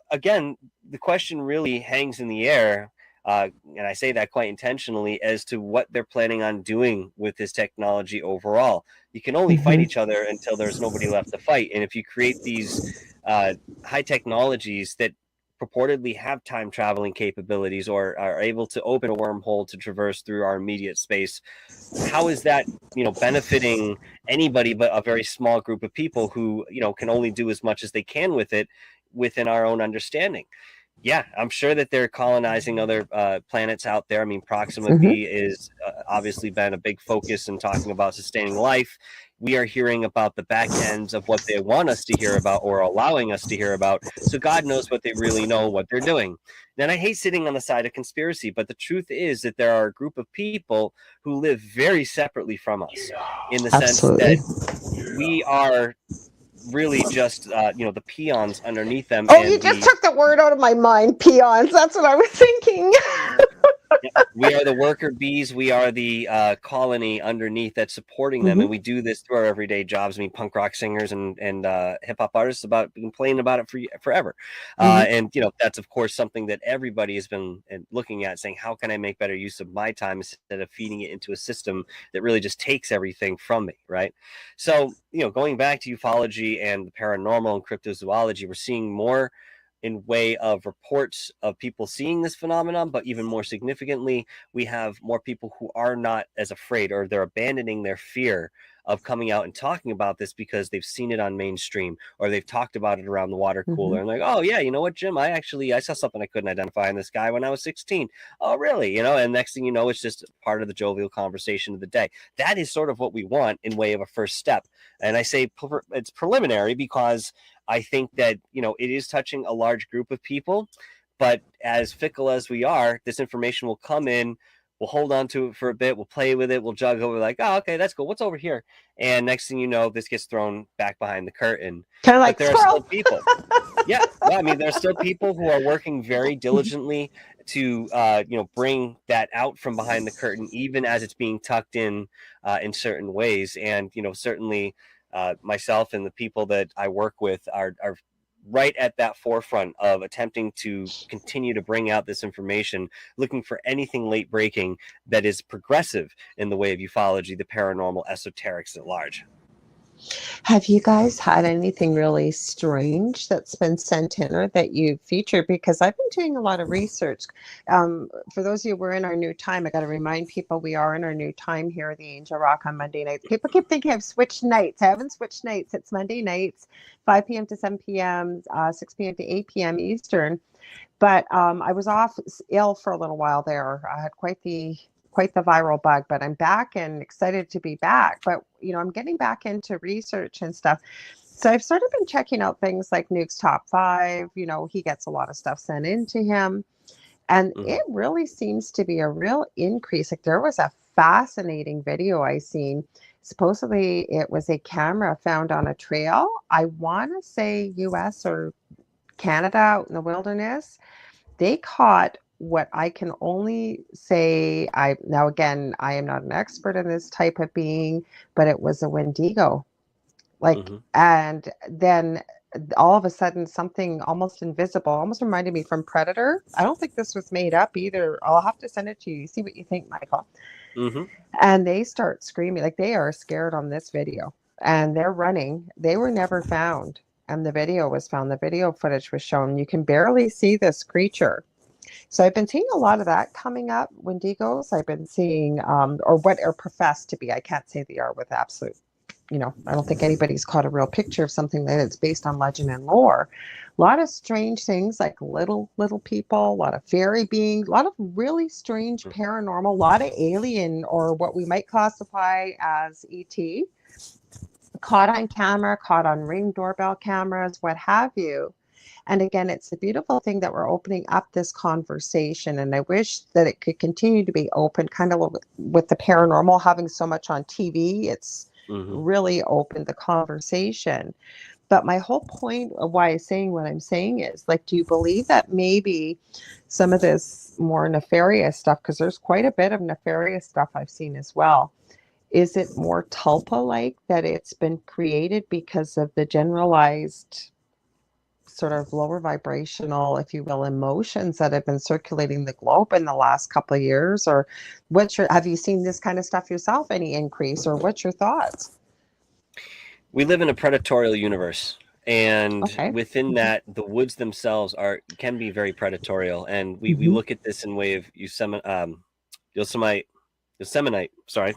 S2: again, the question really hangs in the air, and I say that quite intentionally, as to what they're planning on doing with this technology overall. You can only fight each other until there's nobody left to fight. And if you create these high technologies that purportedly have time traveling capabilities or are able to open a wormhole to traverse through our immediate space, how is that benefiting anybody but a very small group of people who can only do as much as they can with it within our own understanding? Yeah, I'm sure that they're colonizing other planets out there. I mean, Proxima B is obviously been a big focus in talking about sustaining life. We are hearing about the back ends of what they want us to hear about, or allowing us to hear about. So God knows what they really know, what they're doing. And I hate sitting on the side of conspiracy, but the truth is that there are a group of people who live very separately from us, in the sense that we are really just the peons underneath them.
S1: Oh, you just took the word out of my mind, peons. That's what I was thinking.
S2: We are the worker bees. We are the colony underneath that's supporting them, and we do this through our everyday jobs. I mean, punk rock singers and hip hop artists about complaining about it forever, and that's of course something that everybody has been looking at, saying, how can I make better use of my time instead of feeding it into a system that really just takes everything from me, right? So going back to ufology and the paranormal and cryptozoology, we're seeing more in way of reports of people seeing this phenomenon, but even more significantly, we have more people who are not as afraid, or they're abandoning their fear of coming out and talking about this because they've seen it on mainstream, or they've talked about it around the water cooler, and like, oh yeah, you know what, Jim, I saw something I couldn't identify in this guy when I was 16. Oh really? And next thing you know, it's just part of the jovial conversation of the day. That is sort of what we want in way of a first step. And I say it's preliminary because I think that, it is touching a large group of people, but as fickle as we are, this information will come in, we'll hold on to it for a bit, we'll play with it, we'll jug over, like, oh, okay, that's cool. What's over here? And next thing you know, this gets thrown back behind the curtain.
S1: Kind of like
S2: there
S1: squirrel.
S2: Are still people. Yeah, I mean, there are still people who are working very diligently to, bring that out from behind the curtain, even as it's being tucked in certain ways. And, certainly, myself and the people that I work with are right at that forefront of attempting to continue to bring out this information, looking for anything late breaking that is progressive in the way of ufology, the paranormal, esoterics at large.
S1: Have you guys had anything really strange that's been sent in or that you featured? Because I've been doing a lot of research. For those of you who are in our new time, I got to remind people we are in our new time here at the Angel Rock on Monday nights. People keep thinking I've switched nights. I haven't switched nights. It's Monday nights, 5 p.m. to 7 p.m., 6 p.m. to 8 p.m. Eastern. But I was off ill for a little while there. I had quite the viral bug, but I'm back and excited to be back. But I'm getting back into research and stuff. So I've sort of been checking out things like Nuke's Top 5. He gets a lot of stuff sent into him. And it really seems to be a real increase. Like there was a fascinating video I seen. Supposedly it was a camera found on a trail. I want to say US or Canada out in the wilderness. They caught what I can only say, now again, I am not an expert in this type of being, but it was a Wendigo. And then all of a sudden something almost invisible, almost reminded me from Predator. I don't think this was made up either. I'll have to send it to you. See what you think, Michael. And they start screaming, like they are scared on this video and they're running. They were never found. And the video was found. The video footage was shown. You can barely see this creature. So I've been seeing a lot of that coming up. Wendigos. I've been seeing, or what are professed to be. I can't say they are with absolute. I don't think anybody's caught a real picture of something that's based on legend and lore. A lot of strange things like little people, a lot of fairy beings, a lot of really strange paranormal, a lot of alien or what we might classify as ET. Caught on camera, caught on Ring doorbell cameras, what have you. And again, it's a beautiful thing that we're opening up this conversation. And I wish that it could continue to be open, kind of with the paranormal having so much on TV. It's really opened the conversation. But my whole point of why I'm saying what I'm saying is, like, do you believe that maybe some of this more nefarious stuff, because there's quite a bit of nefarious stuff I've seen as well, is it more tulpa-like that it's been created because of the generalized sort of lower vibrational, if you will, emotions that have been circulating the globe in the last couple of years? Or have you seen this kind of stuff yourself, any increase, or what's your thoughts?
S2: We live in a predatorial universe, and within that, the woods themselves can be very predatorial. And we look at this in way of Yosemite, sorry,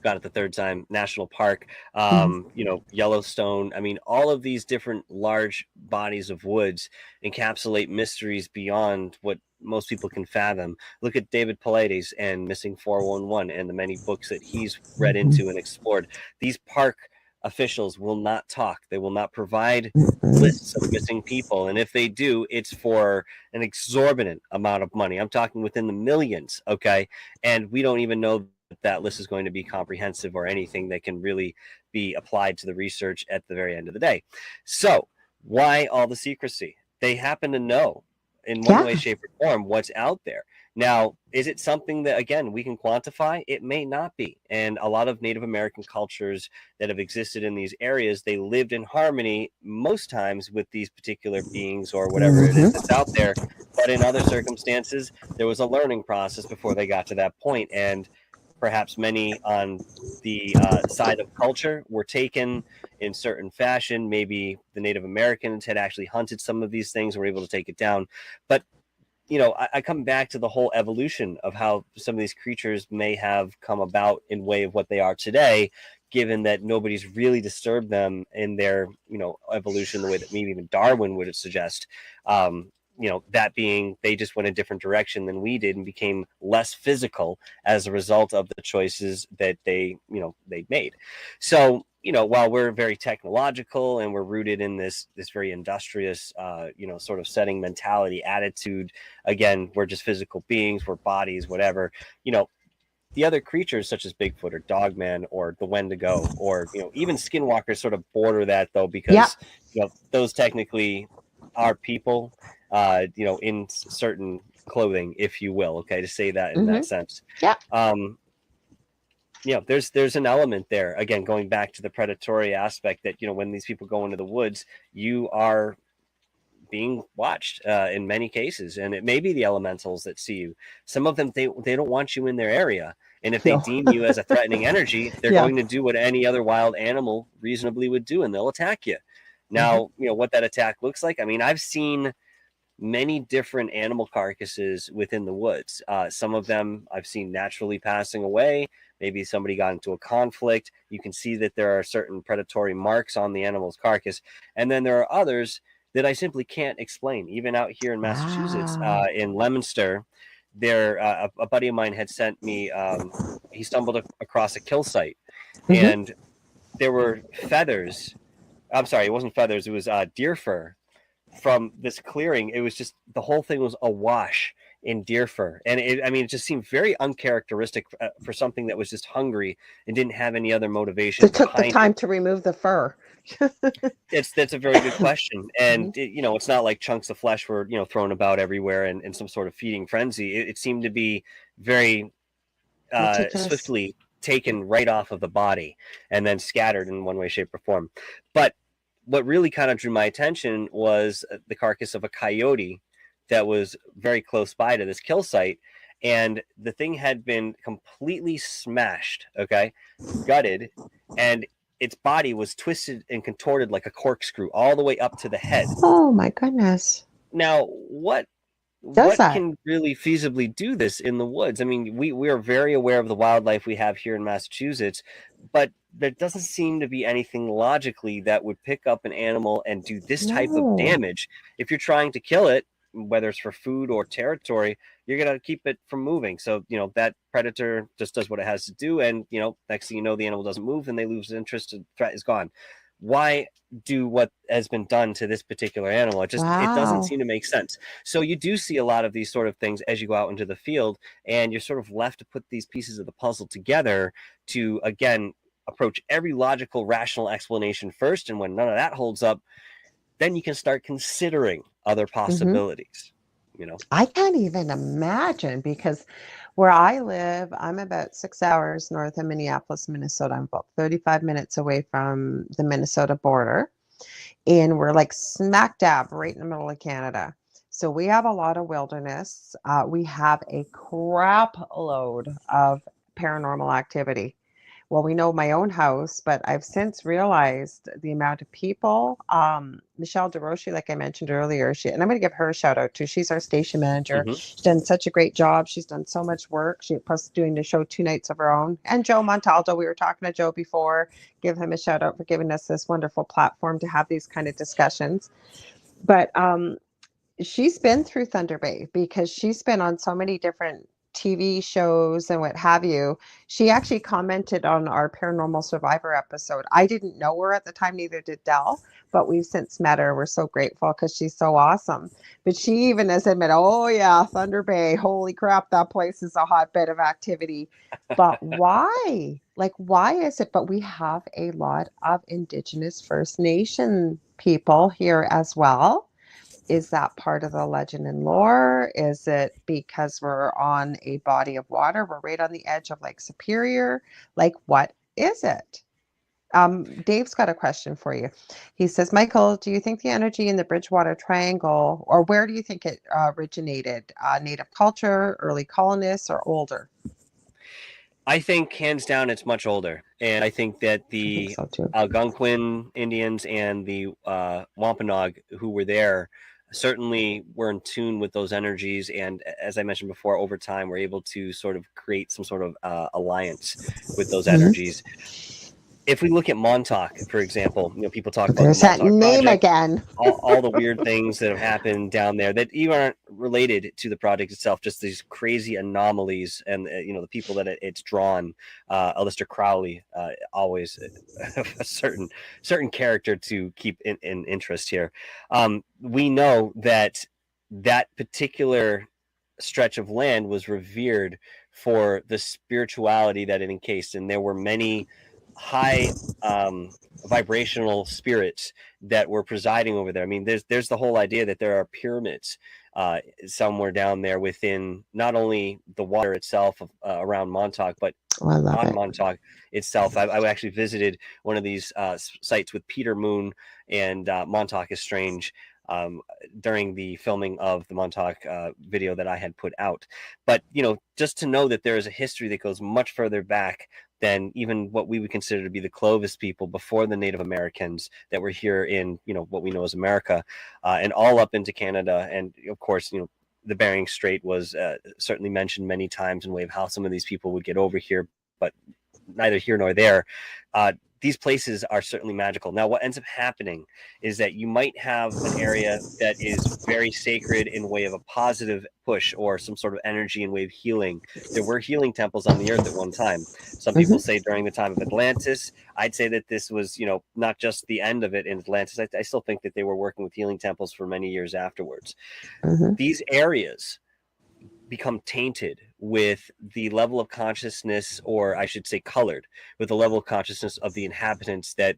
S2: got it the third time, National Park, Yellowstone. I mean, all of these different large bodies of woods encapsulate mysteries beyond what most people can fathom. Look at David Paulides and Missing 411 and the many books that he's read into and explored. These park officials will not talk. They will not provide lists of missing people. And if they do, it's for an exorbitant amount of money. I'm talking within the millions. Okay. And we don't even know that list is going to be comprehensive or anything that can really be applied to the research at the very end of the day. So why all the secrecy? They happen to know in one way, shape, or form what's out there. Now, is it something that, again, we can quantify? It may not be. And a lot of Native American cultures that have existed in these areas, they lived in harmony most times with these particular beings or whatever it is that's out there. But in other circumstances, there was a learning process before they got to that point. And perhaps many on the side of culture were taken in certain fashion. Maybe the Native Americans had actually hunted some of these things and were able to take it down. But I come back to the whole evolution of how some of these creatures may have come about in way of what they are today, given that nobody's really disturbed them in their, evolution the way that maybe even Darwin would suggest. That being, they just went a different direction than we did and became less physical as a result of the choices that they made. So, while we're very technological and we're rooted in this very industrious, sort of setting mentality, attitude, again, we're just physical beings, we're bodies, whatever, the other creatures such as Bigfoot or Dogman or the Wendigo or, even Skinwalkers sort of border that though, because, those technically are people, in certain clothing, if you will, okay, to say that in that sense. There's an element there, again, going back to the predatory aspect that, when these people go into the woods, you are being watched in many cases, and it may be the elementals that see you. Some of them, they don't want you in their area, and if they
S1: No.
S2: deem you as a threatening energy, they're
S1: Yeah.
S2: going to do what any other wild animal reasonably would do, and they'll attack you. Now, what that attack looks like, I mean, I've seen many different animal carcasses within the woods. Some of them I've seen naturally passing away. Maybe somebody got into a conflict. You can see that there are certain predatory marks on the animal's carcass. And then there are others that I simply can't explain. Even out here in Massachusetts,
S1: Wow.
S2: in Leominster, there a buddy of mine had sent me, he stumbled across a kill site, and there were feathers. I'm sorry, it wasn't feathers. It was deer fur from this clearing. It was just, the whole thing was awash in deer fur, and it just seemed very uncharacteristic for something that was just hungry and didn't have any other motivation.
S1: They took the time to remove the fur.
S2: That's a very good question, and it's not like chunks of flesh were thrown about everywhere in some sort of feeding frenzy. It seemed to be very swiftly taken right off of the body and then scattered in one way, shape, or form. But what really kind of drew my attention was the carcass of a coyote that was very close by to this kill site. And the thing had been completely smashed, gutted, and its body was twisted and contorted like a corkscrew all the way up to the head.
S1: Oh my goodness.
S2: Now, what can really feasibly do this in the woods? I mean, we are very aware of the wildlife we have here in Massachusetts, but there doesn't seem to be anything logically that would pick up an animal and do this type of damage. If you're trying to kill it, whether it's for food or territory, you're going to keep it from moving. So, that predator just does what it has to do. And, next thing you know, the animal doesn't move and they lose interest and threat is gone. Why do what has been done to this particular animal? It doesn't seem to make sense. So you do see a lot of these sort of things as you go out into the field, and you're sort of left to put these pieces of the puzzle together to, again, approach every logical, rational explanation first. And when none of that holds up, then you can start considering other possibilities.
S1: I can't even imagine, because where I live, I'm about 6 hours north of Minneapolis, Minnesota. I'm about 35 minutes away from the Minnesota border, and we're like smack dab right in the middle of Canada. So we have a lot of wilderness. We have a crap load of paranormal activity. Well, we know my own house, but I've since realized the amount of people. Michelle DeRoche, like I mentioned earlier, and I'm going to give her a shout out too. She's our station manager. She's done such a great job. She's done so much work. She plus doing the show 2 nights of her own. And Joe Montaldo, we were talking to Joe before. Give him a shout out for giving us this wonderful platform to have these kind of discussions. But she's been through Thunder Bay because she's been on so many different TV shows and what have you. She actually commented on our Paranormal Survivor episode. I didn't know her at the time, neither did Dell, but we've since met her. We're so grateful because she's so awesome. But she even has admitted, oh yeah, Thunder Bay, holy crap, that place is a hotbed of activity. But why? Like, why is it? But we have a lot of Indigenous First Nation people here as well. Is that part of the legend and lore? Is it because we're on a body of water? We're right on the edge of Lake Superior. Like, what is it? Dave's got a question for you. He says, Michael, do you think the energy in the Bridgewater Triangle, or where do you think it originated? Native culture, early colonists, or older?
S2: I think hands down it's much older. And I think that the Algonquin Indians and the Wampanoag who were there certainly were in tune with those energies, and as I mentioned before, over time we're able to sort of create some sort of alliance with those energies. If we look at Montauk, for example, people talk about
S1: there's
S2: the Montauk
S1: that name
S2: project,
S1: again.
S2: all the weird things that have happened down there that even aren't related to the project itself, just these crazy anomalies and the people that it's drawn. Aleister Crowley, always a certain character to keep in interest here. We know that particular stretch of land was revered for the spirituality that it encased, and there were many high vibrational spirits that were presiding over there. I mean, there's the whole idea that there are pyramids somewhere down there within not only the water itself around Montauk, but on Montauk itself. I actually visited one of these sites with Peter Moon and Montauk is Strange. during the filming of the Montauk video that I had put out. But, just to know that there is a history that goes much further back than even what we would consider to be the Clovis people before the Native Americans that were here in, what we know as America, and all up into Canada. And of course, the Bering Strait was certainly mentioned many times in way of how some of these people would get over here, but neither here nor there. These places are certainly magical. Now, what ends up happening is that you might have an area that is very sacred in way of a positive push or some sort of energy in way of healing. There were healing temples on the earth at one time. Some people say during the time of Atlantis. I'd say that this was, not just the end of it in Atlantis. I still think that they were working with healing temples for many years afterwards. These areas become tainted with the level of consciousness, or I should say colored with the level of consciousness of the inhabitants that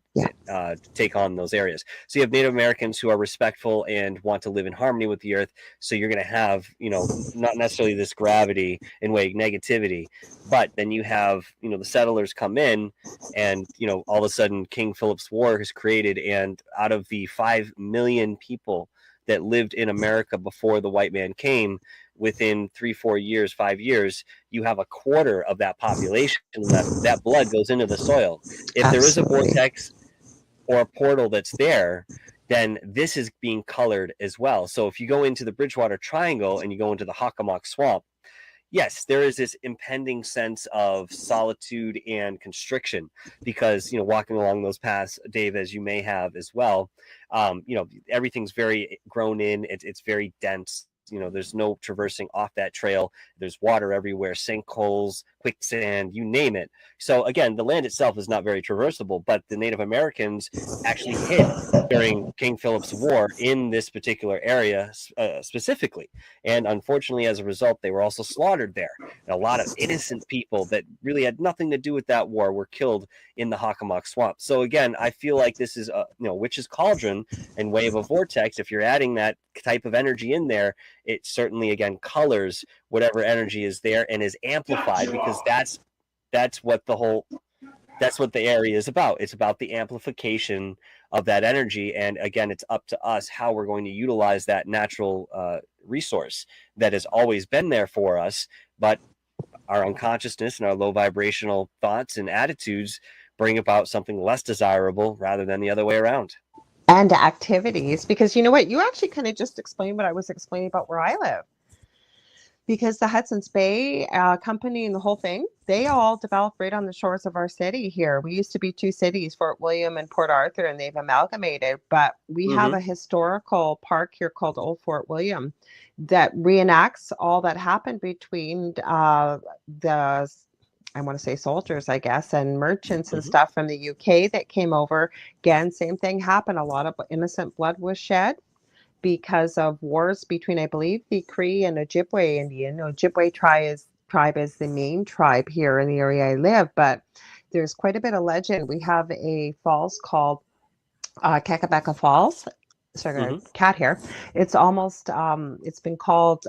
S2: take on those areas. So you have Native Americans who are respectful and want to live in harmony with the earth. So you're going to have, not necessarily this gravity in way of negativity, but then you have, the settlers come in and, all of a sudden King Philip's War is created. And out of the 5 million people that lived in America before the white man came, within 3-4 years, 5 years, you have a quarter of that population left. That blood goes into the soil. If there is a vortex or a portal that's there, then this is being colored as well. So if you go into the Bridgewater Triangle and you go into the Hockomock Swamp, yes, there is this impending sense of solitude and constriction because, walking along those paths, Dave, as you may have as well, everything's very grown in. It's very dense. There's no traversing off that trail. There's water everywhere, sinkholes, quicksand, you name it. So again, the land itself is not very traversable, but the Native Americans actually hid during King Philip's War in this particular area specifically. And unfortunately, as a result, they were also slaughtered there. And a lot of innocent people that really had nothing to do with that war were killed in the Hockomock Swamp. So again, I feel like this is a witch's cauldron and way of a vortex. If you're adding that type of energy in there, it certainly again colors whatever energy is there and is amplified, because that's what the area is about. It's about the amplification of that energy. And again, it's up to us how we're going to utilize that natural resource that has always been there for us, but our unconsciousness and our low vibrational thoughts and attitudes bring about something less desirable rather than the other way around.
S1: And activities, because you know what, you actually kind of just explained what I was explaining about where I live. Because the Hudson's Bay company and the whole thing, they all developed right on the shores of our city here. We used to be 2 cities, Fort William and Port Arthur, and they've amalgamated. But we have a historical park here called Old Fort William that reenacts all that happened between the, I want to say soldiers, I guess, and merchants and stuff from the UK that came over. Again, same thing happened. A lot of innocent blood was shed because of wars between, I believe, the Cree and Ojibwe Indian. Ojibwe tribe is the main tribe here in the area I live, but there's quite a bit of legend. We have a falls called Kakabeka Falls. Sorry, cat hair. It's almost, it's been called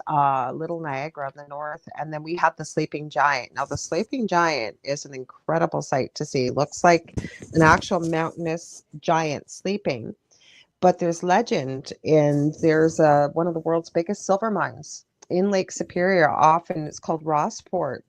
S1: Little Niagara in the north. And then we have the Sleeping Giant. Now, the Sleeping Giant is an incredible sight to see. It looks like an actual mountainous giant sleeping. But there's legend, and there's one of the world's biggest silver mines in Lake Superior. Often it's called Rossport.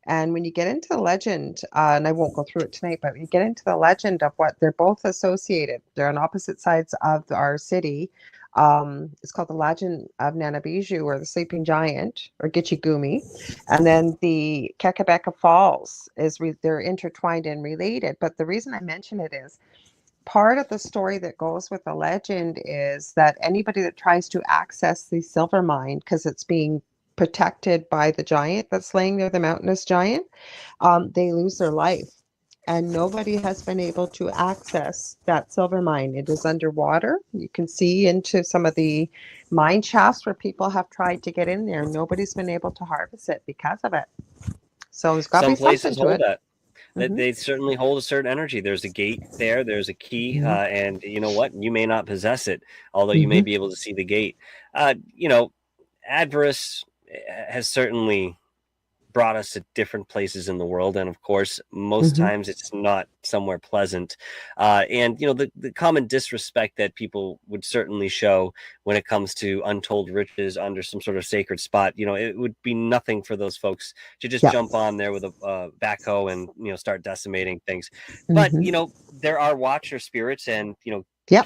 S1: And when you get into the legend, and I won't go through it tonight, but when you get into the legend of what they're both associated, they're on opposite sides of our city. It's called the Legend of Nanabiju, or the Sleeping Giant, or Gitchigumi. And then the Kakabeka Falls they're intertwined and related. But the reason I mention it is, part of the story that goes with the legend is that anybody that tries to access the silver mine, because it's being protected by the giant that's laying there, the mountainous giant, they lose their life. And nobody has been able to access that silver mine. It is underwater. You can see into some of the mine shafts where people have tried to get in there. Nobody's been able to harvest it because of it. So there's got to be something to it.
S2: That. They certainly hold a certain energy. There's a gate there. There's a key. And you know what? You may not possess it, although you may be able to see the gate. Adverse has certainly brought us to different places in the world, and of course most times it's not somewhere pleasant, and the common disrespect that people would certainly show when it comes to untold riches under some sort of sacred spot, it would be nothing for those folks to just jump on there with a backhoe and start decimating things. But there are watcher spirits and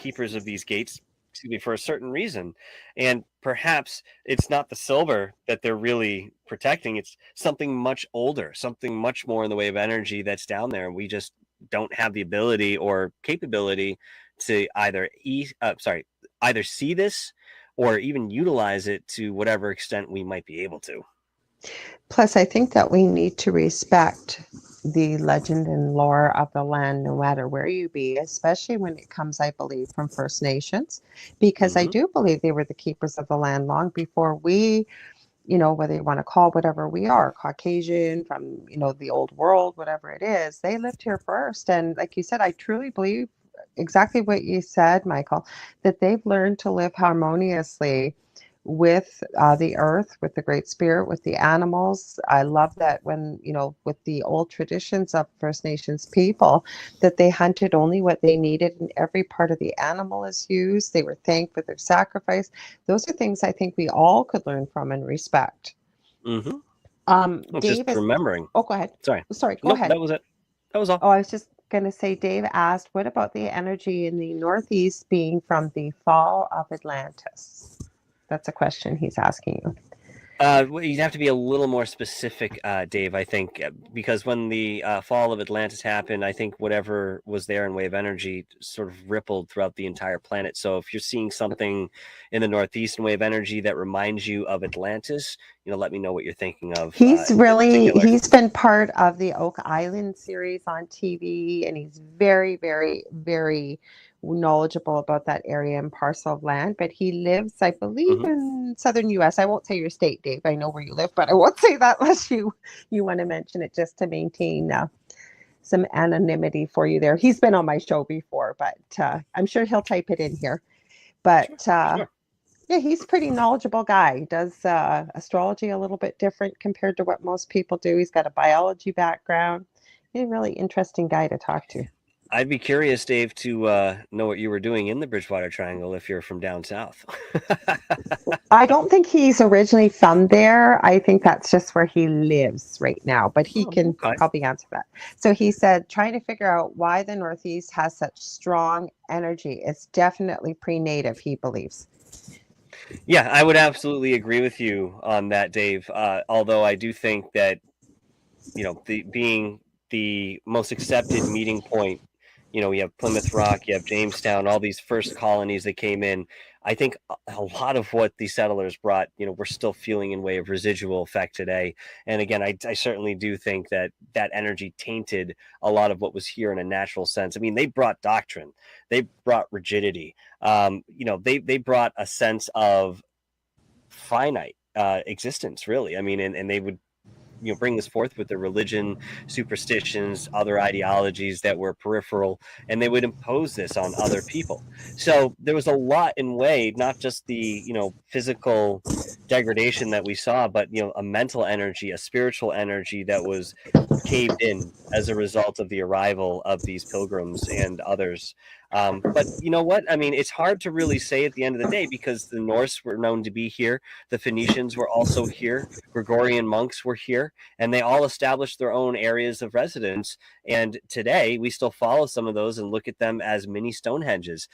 S2: keepers of these gates, excuse me, for a certain reason. And perhaps it's not the silver that they're really protecting. It's something much older, something much more in the way of energy that's down there. And we just don't have the ability or capability to either see this or even utilize it to whatever extent we might be able to.
S1: Plus, I think that we need to respect the legend and lore of the land, no matter where you be, especially when it comes, I believe, from First Nations, because I do believe they were the keepers of the land long before we, whether you want to call whatever we are, Caucasian, from, the old world, whatever it is, they lived here first. And like you said, I truly believe exactly what you said, Michael, that they've learned to live harmoniously with the earth, with the Great Spirit, with the animals. I love that when, with the old traditions of First Nations people, that they hunted only what they needed and every part of the animal is used. They were thanked for their sacrifice. Those are things I think we all could learn from and respect.
S2: Just remembering.
S1: Oh, go ahead. Sorry, go ahead.
S2: That was it. That was all.
S1: Oh, I was just going to say, Dave asked, what about the energy in the Northeast being from the fall of Atlantis? That's a question he's asking you.
S2: Well, you'd have to be a little more specific, Dave, I think, because when the fall of Atlantis happened, I think whatever was there in way of energy sort of rippled throughout the entire planet. So if you're seeing something in the Northeast in way of energy that reminds you of Atlantis, let me know what you're thinking of.
S1: He's been part of the Oak Island series on TV, and he's very, very, very knowledgeable about that area and parcel of land, but he lives, I believe, in southern US. I won't say your state, Dave. I know where you live, but I won't say that unless you want to mention it, just to maintain some anonymity for you there. He's been on my show before, but I'm sure he'll type it in here. But sure. Yeah, he's a pretty knowledgeable guy. He does astrology a little bit different compared to what most people do. He's got a biology background. He's a really interesting guy to talk to.
S2: I'd be curious, Dave, to know what you were doing in the Bridgewater Triangle if you're from down south.
S1: I don't think he's originally from there. I think that's just where he lives right now, but he can probably answer that. So he said, trying to figure out why the Northeast has such strong energy. It's definitely pre-native, he believes.
S2: Yeah, I would absolutely agree with you on that, Dave. Although I do think that, being the most accepted meeting point, you have Plymouth Rock, you have Jamestown, all these first colonies that came in. I think a lot of what the settlers brought, we're still feeling in way of residual effect today. And again, I certainly do think that energy tainted a lot of what was here in a natural sense. I mean, they brought doctrine, they brought rigidity, they brought a sense of finite existence, really. I mean, and they would bring this forth with their religion, superstitions, other ideologies that were peripheral, and they would impose this on other people. So there was a lot in way, not just the physical degradation that we saw, but a mental energy, a spiritual energy that was caved in as a result of the arrival of these pilgrims and others. But you know what? I mean, it's hard to really say at the end of the day, because the Norse were known to be here. The Phoenicians were also here. Gregorian monks were here, and they all established their own areas of residence. And today we still follow some of those and look at them as mini Stonehenges.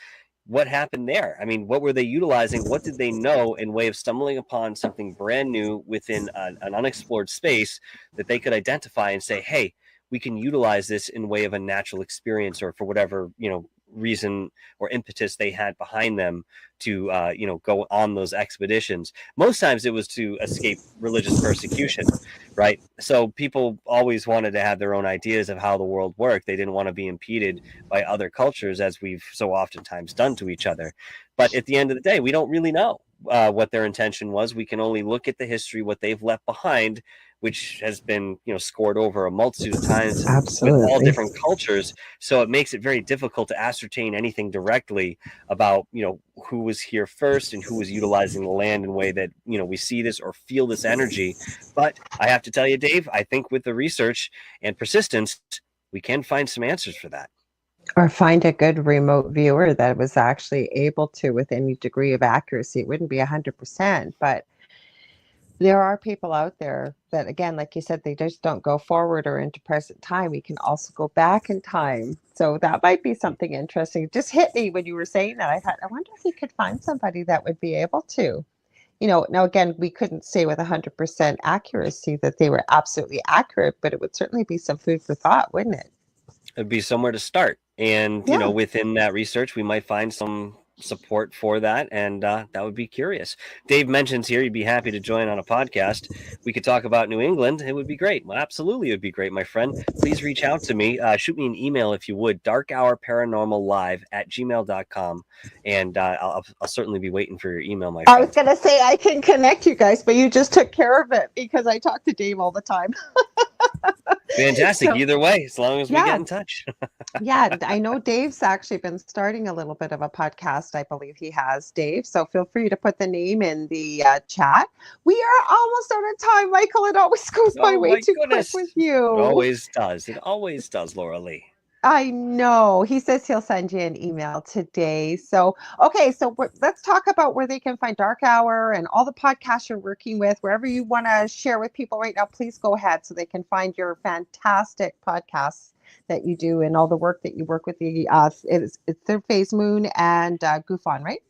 S2: What happened there? I mean, what were they utilizing? What did they know in way of stumbling upon something brand new within an unexplored space that they could identify and say, hey, we can utilize this in way of a natural experience, or for whatever, reason or impetus they had behind them to go on those expeditions. Most times it was to escape religious persecution, right? So people always wanted to have their own ideas of how the world worked. They didn't want to be impeded by other cultures, as we've so oftentimes done to each other. But at the end of the day, we don't really know what their intention was. We can only look at the history, what they've left behind, which has been, scored over a multitude of times with all
S1: Absolutely.
S2: different cultures. So it makes it very difficult to ascertain anything directly about, who was here first and who was utilizing the land in a way that, we see this or feel this energy. But I have to tell you, Dave, I think with the research and persistence, we can find some answers for that.
S1: Or find a good remote viewer that was actually able to, with any degree of accuracy. It wouldn't be 100%, but there are people out there that, again, like you said, they just don't go forward or into present time. We can also go back in time. So that might be something interesting. It just hit me when you were saying that. I thought, I wonder if we could find somebody that would be able to. Now again, we couldn't say with 100% accuracy that they were absolutely accurate, but it would certainly be some food for thought, wouldn't it?
S2: It'd be somewhere to start. And,
S1: Yeah.
S2: within that research, we might find some support for that. And that would be curious. Dave mentions here, you'd be happy to join on a podcast. We could talk about New England. It would be great. Well, absolutely. It would be great, my friend. Please reach out to me. Shoot me an email if you would, darkhourparanormallive@gmail.com. And I'll certainly be waiting for your email, my friend.
S1: I was going to say I can connect you guys, but you just took care of it because I talk to Dave all the time.
S2: Fantastic. Either way, as long as we get in touch.
S1: Yeah, I know Dave's actually been starting a little bit of a podcast. I believe he has, Dave. So feel free to put the name in the chat. We are almost out of time, Michael. It always goes by way too quick with you.
S2: It always does. It always does, Lorilei.
S1: I know. He says he'll send you an email today. So, okay. So let's talk about where they can find Dark Hour and all the podcasts you're working with. Wherever you want to share with people right now, please go ahead so they can find your fantastic podcasts that you do and all the work that you work with the it's Third Phase Moon and Goof On, right?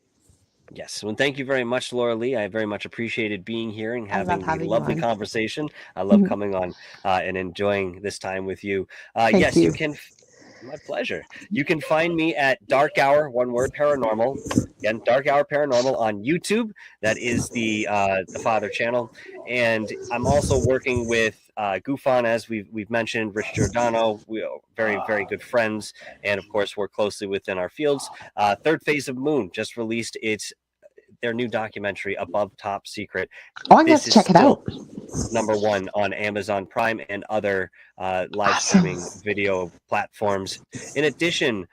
S2: Yes. Well, thank you very much, Lorilei. I very much appreciated being here and having a lovely conversation. I love coming on and enjoying this time with you. Yes, you can. My pleasure. You can find me at Dark Hour, one word, Paranormal. Again, Dark Hour Paranormal on YouTube. That is the father channel. And I'm also working with Goof On, as we've mentioned, Rich Giordano. We are very, very good friends. And of course, work closely within our fields. Third Phase of Moon just released their new documentary, Above Top Secret.
S1: Oh, I'm going to check it out.
S2: #1 on Amazon Prime and other live streaming video platforms. In addition,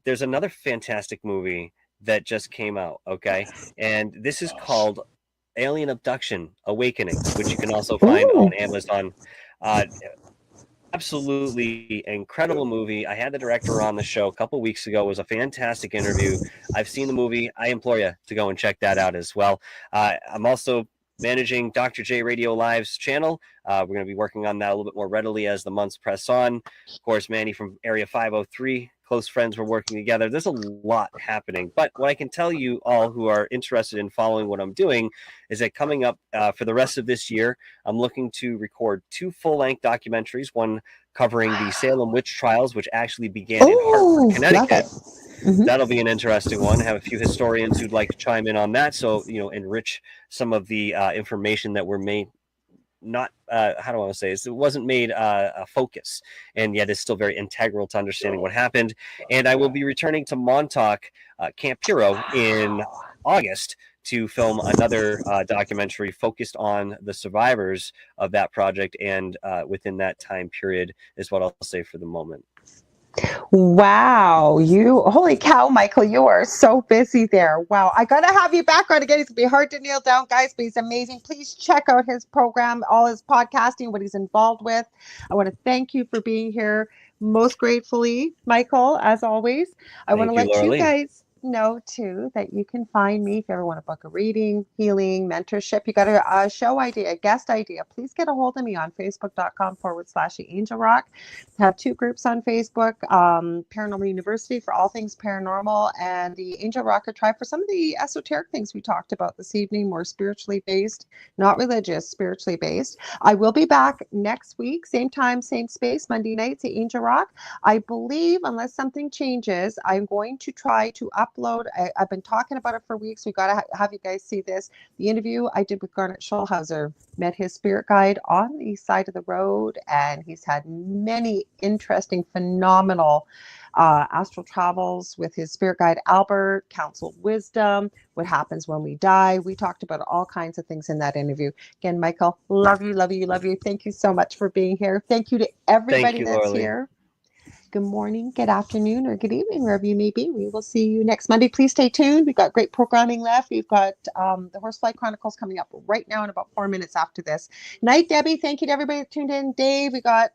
S2: there's another fantastic movie that just came out, okay? And this is called Alien Abduction Awakening, which you can also find on Amazon. Absolutely incredible movie. I had the director on the show a couple weeks ago. It was a fantastic interview. I've seen the movie. I implore you to go and check that out as well. I'm also managing Dr. J Radio Live's channel. We're going to be working on that a little bit more readily as the months press on. Of course, Manny from Area 503, close friends, we're working together. There's a lot happening. But what I can tell you all who are interested in following what I'm doing is that coming up for the rest of this year, I'm looking to record 2 full-length documentaries, one covering the Salem witch trials, which actually began in Hartford, Connecticut. That'll be an interesting one. I have a few historians who'd like to chime in on that. So, enrich some of the information that were made not how do I want to say this? It wasn't made a focus, and yet it's still very integral to understanding what happened. And I will be returning to Montauk Camp Hero in August to film another documentary focused on the survivors of that project, and within that time period is what I'll say for the moment.
S1: Wow, holy cow, Michael, you are so busy there. Wow, I gotta have you back on again. It's gonna be hard to nail down, guys, but he's amazing. Please check out his program, all his podcasting, what he's involved with. I want to thank you for being here most gratefully, Michael, as always. I want to let you guys know too that you can find me if you ever want to book a reading, healing, mentorship. You got a show idea, a guest idea, please get a hold of me on facebook.com/The Angel Rock. I have 2 groups on Facebook, Paranormal University for all things paranormal, and the Angel Rocker Tribe for some of the esoteric things we talked about this evening, more spiritually based, not religious, spiritually based. I will be back next week, same time, same space, Monday nights at Angel Rock. I believe, unless something changes, I'm going to try to up upload. I've been talking about it for weeks. We got to have you guys see this. The interview I did with Garnet Schulhauser, met his spirit guide on the side of the road, and he's had many interesting, phenomenal astral travels with his spirit guide Albert, counseled wisdom, what happens when we die. We talked about all kinds of things in that interview. Again, Michael, love you, love you, love you. Thank you so much for being here. Thank you to everybody that's
S2: Lorilei.
S1: here. Good morning, good afternoon, or good evening, wherever you may be. We will see you next Monday. Please stay tuned. We've got great programming left. We've got the Horsefly Chronicles coming up right now in about 4 minutes after this. Night, Debbie. Thank you to everybody that tuned in. Dave, we got,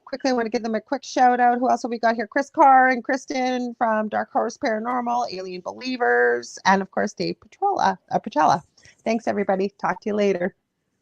S1: quickly, I want to give them a quick shout out. Who else have we got here? Chris Carr and Kristen from Darkhour Paranormal, Alien Believers, and of course, Dave Petrella. Thanks, everybody. Talk to you later.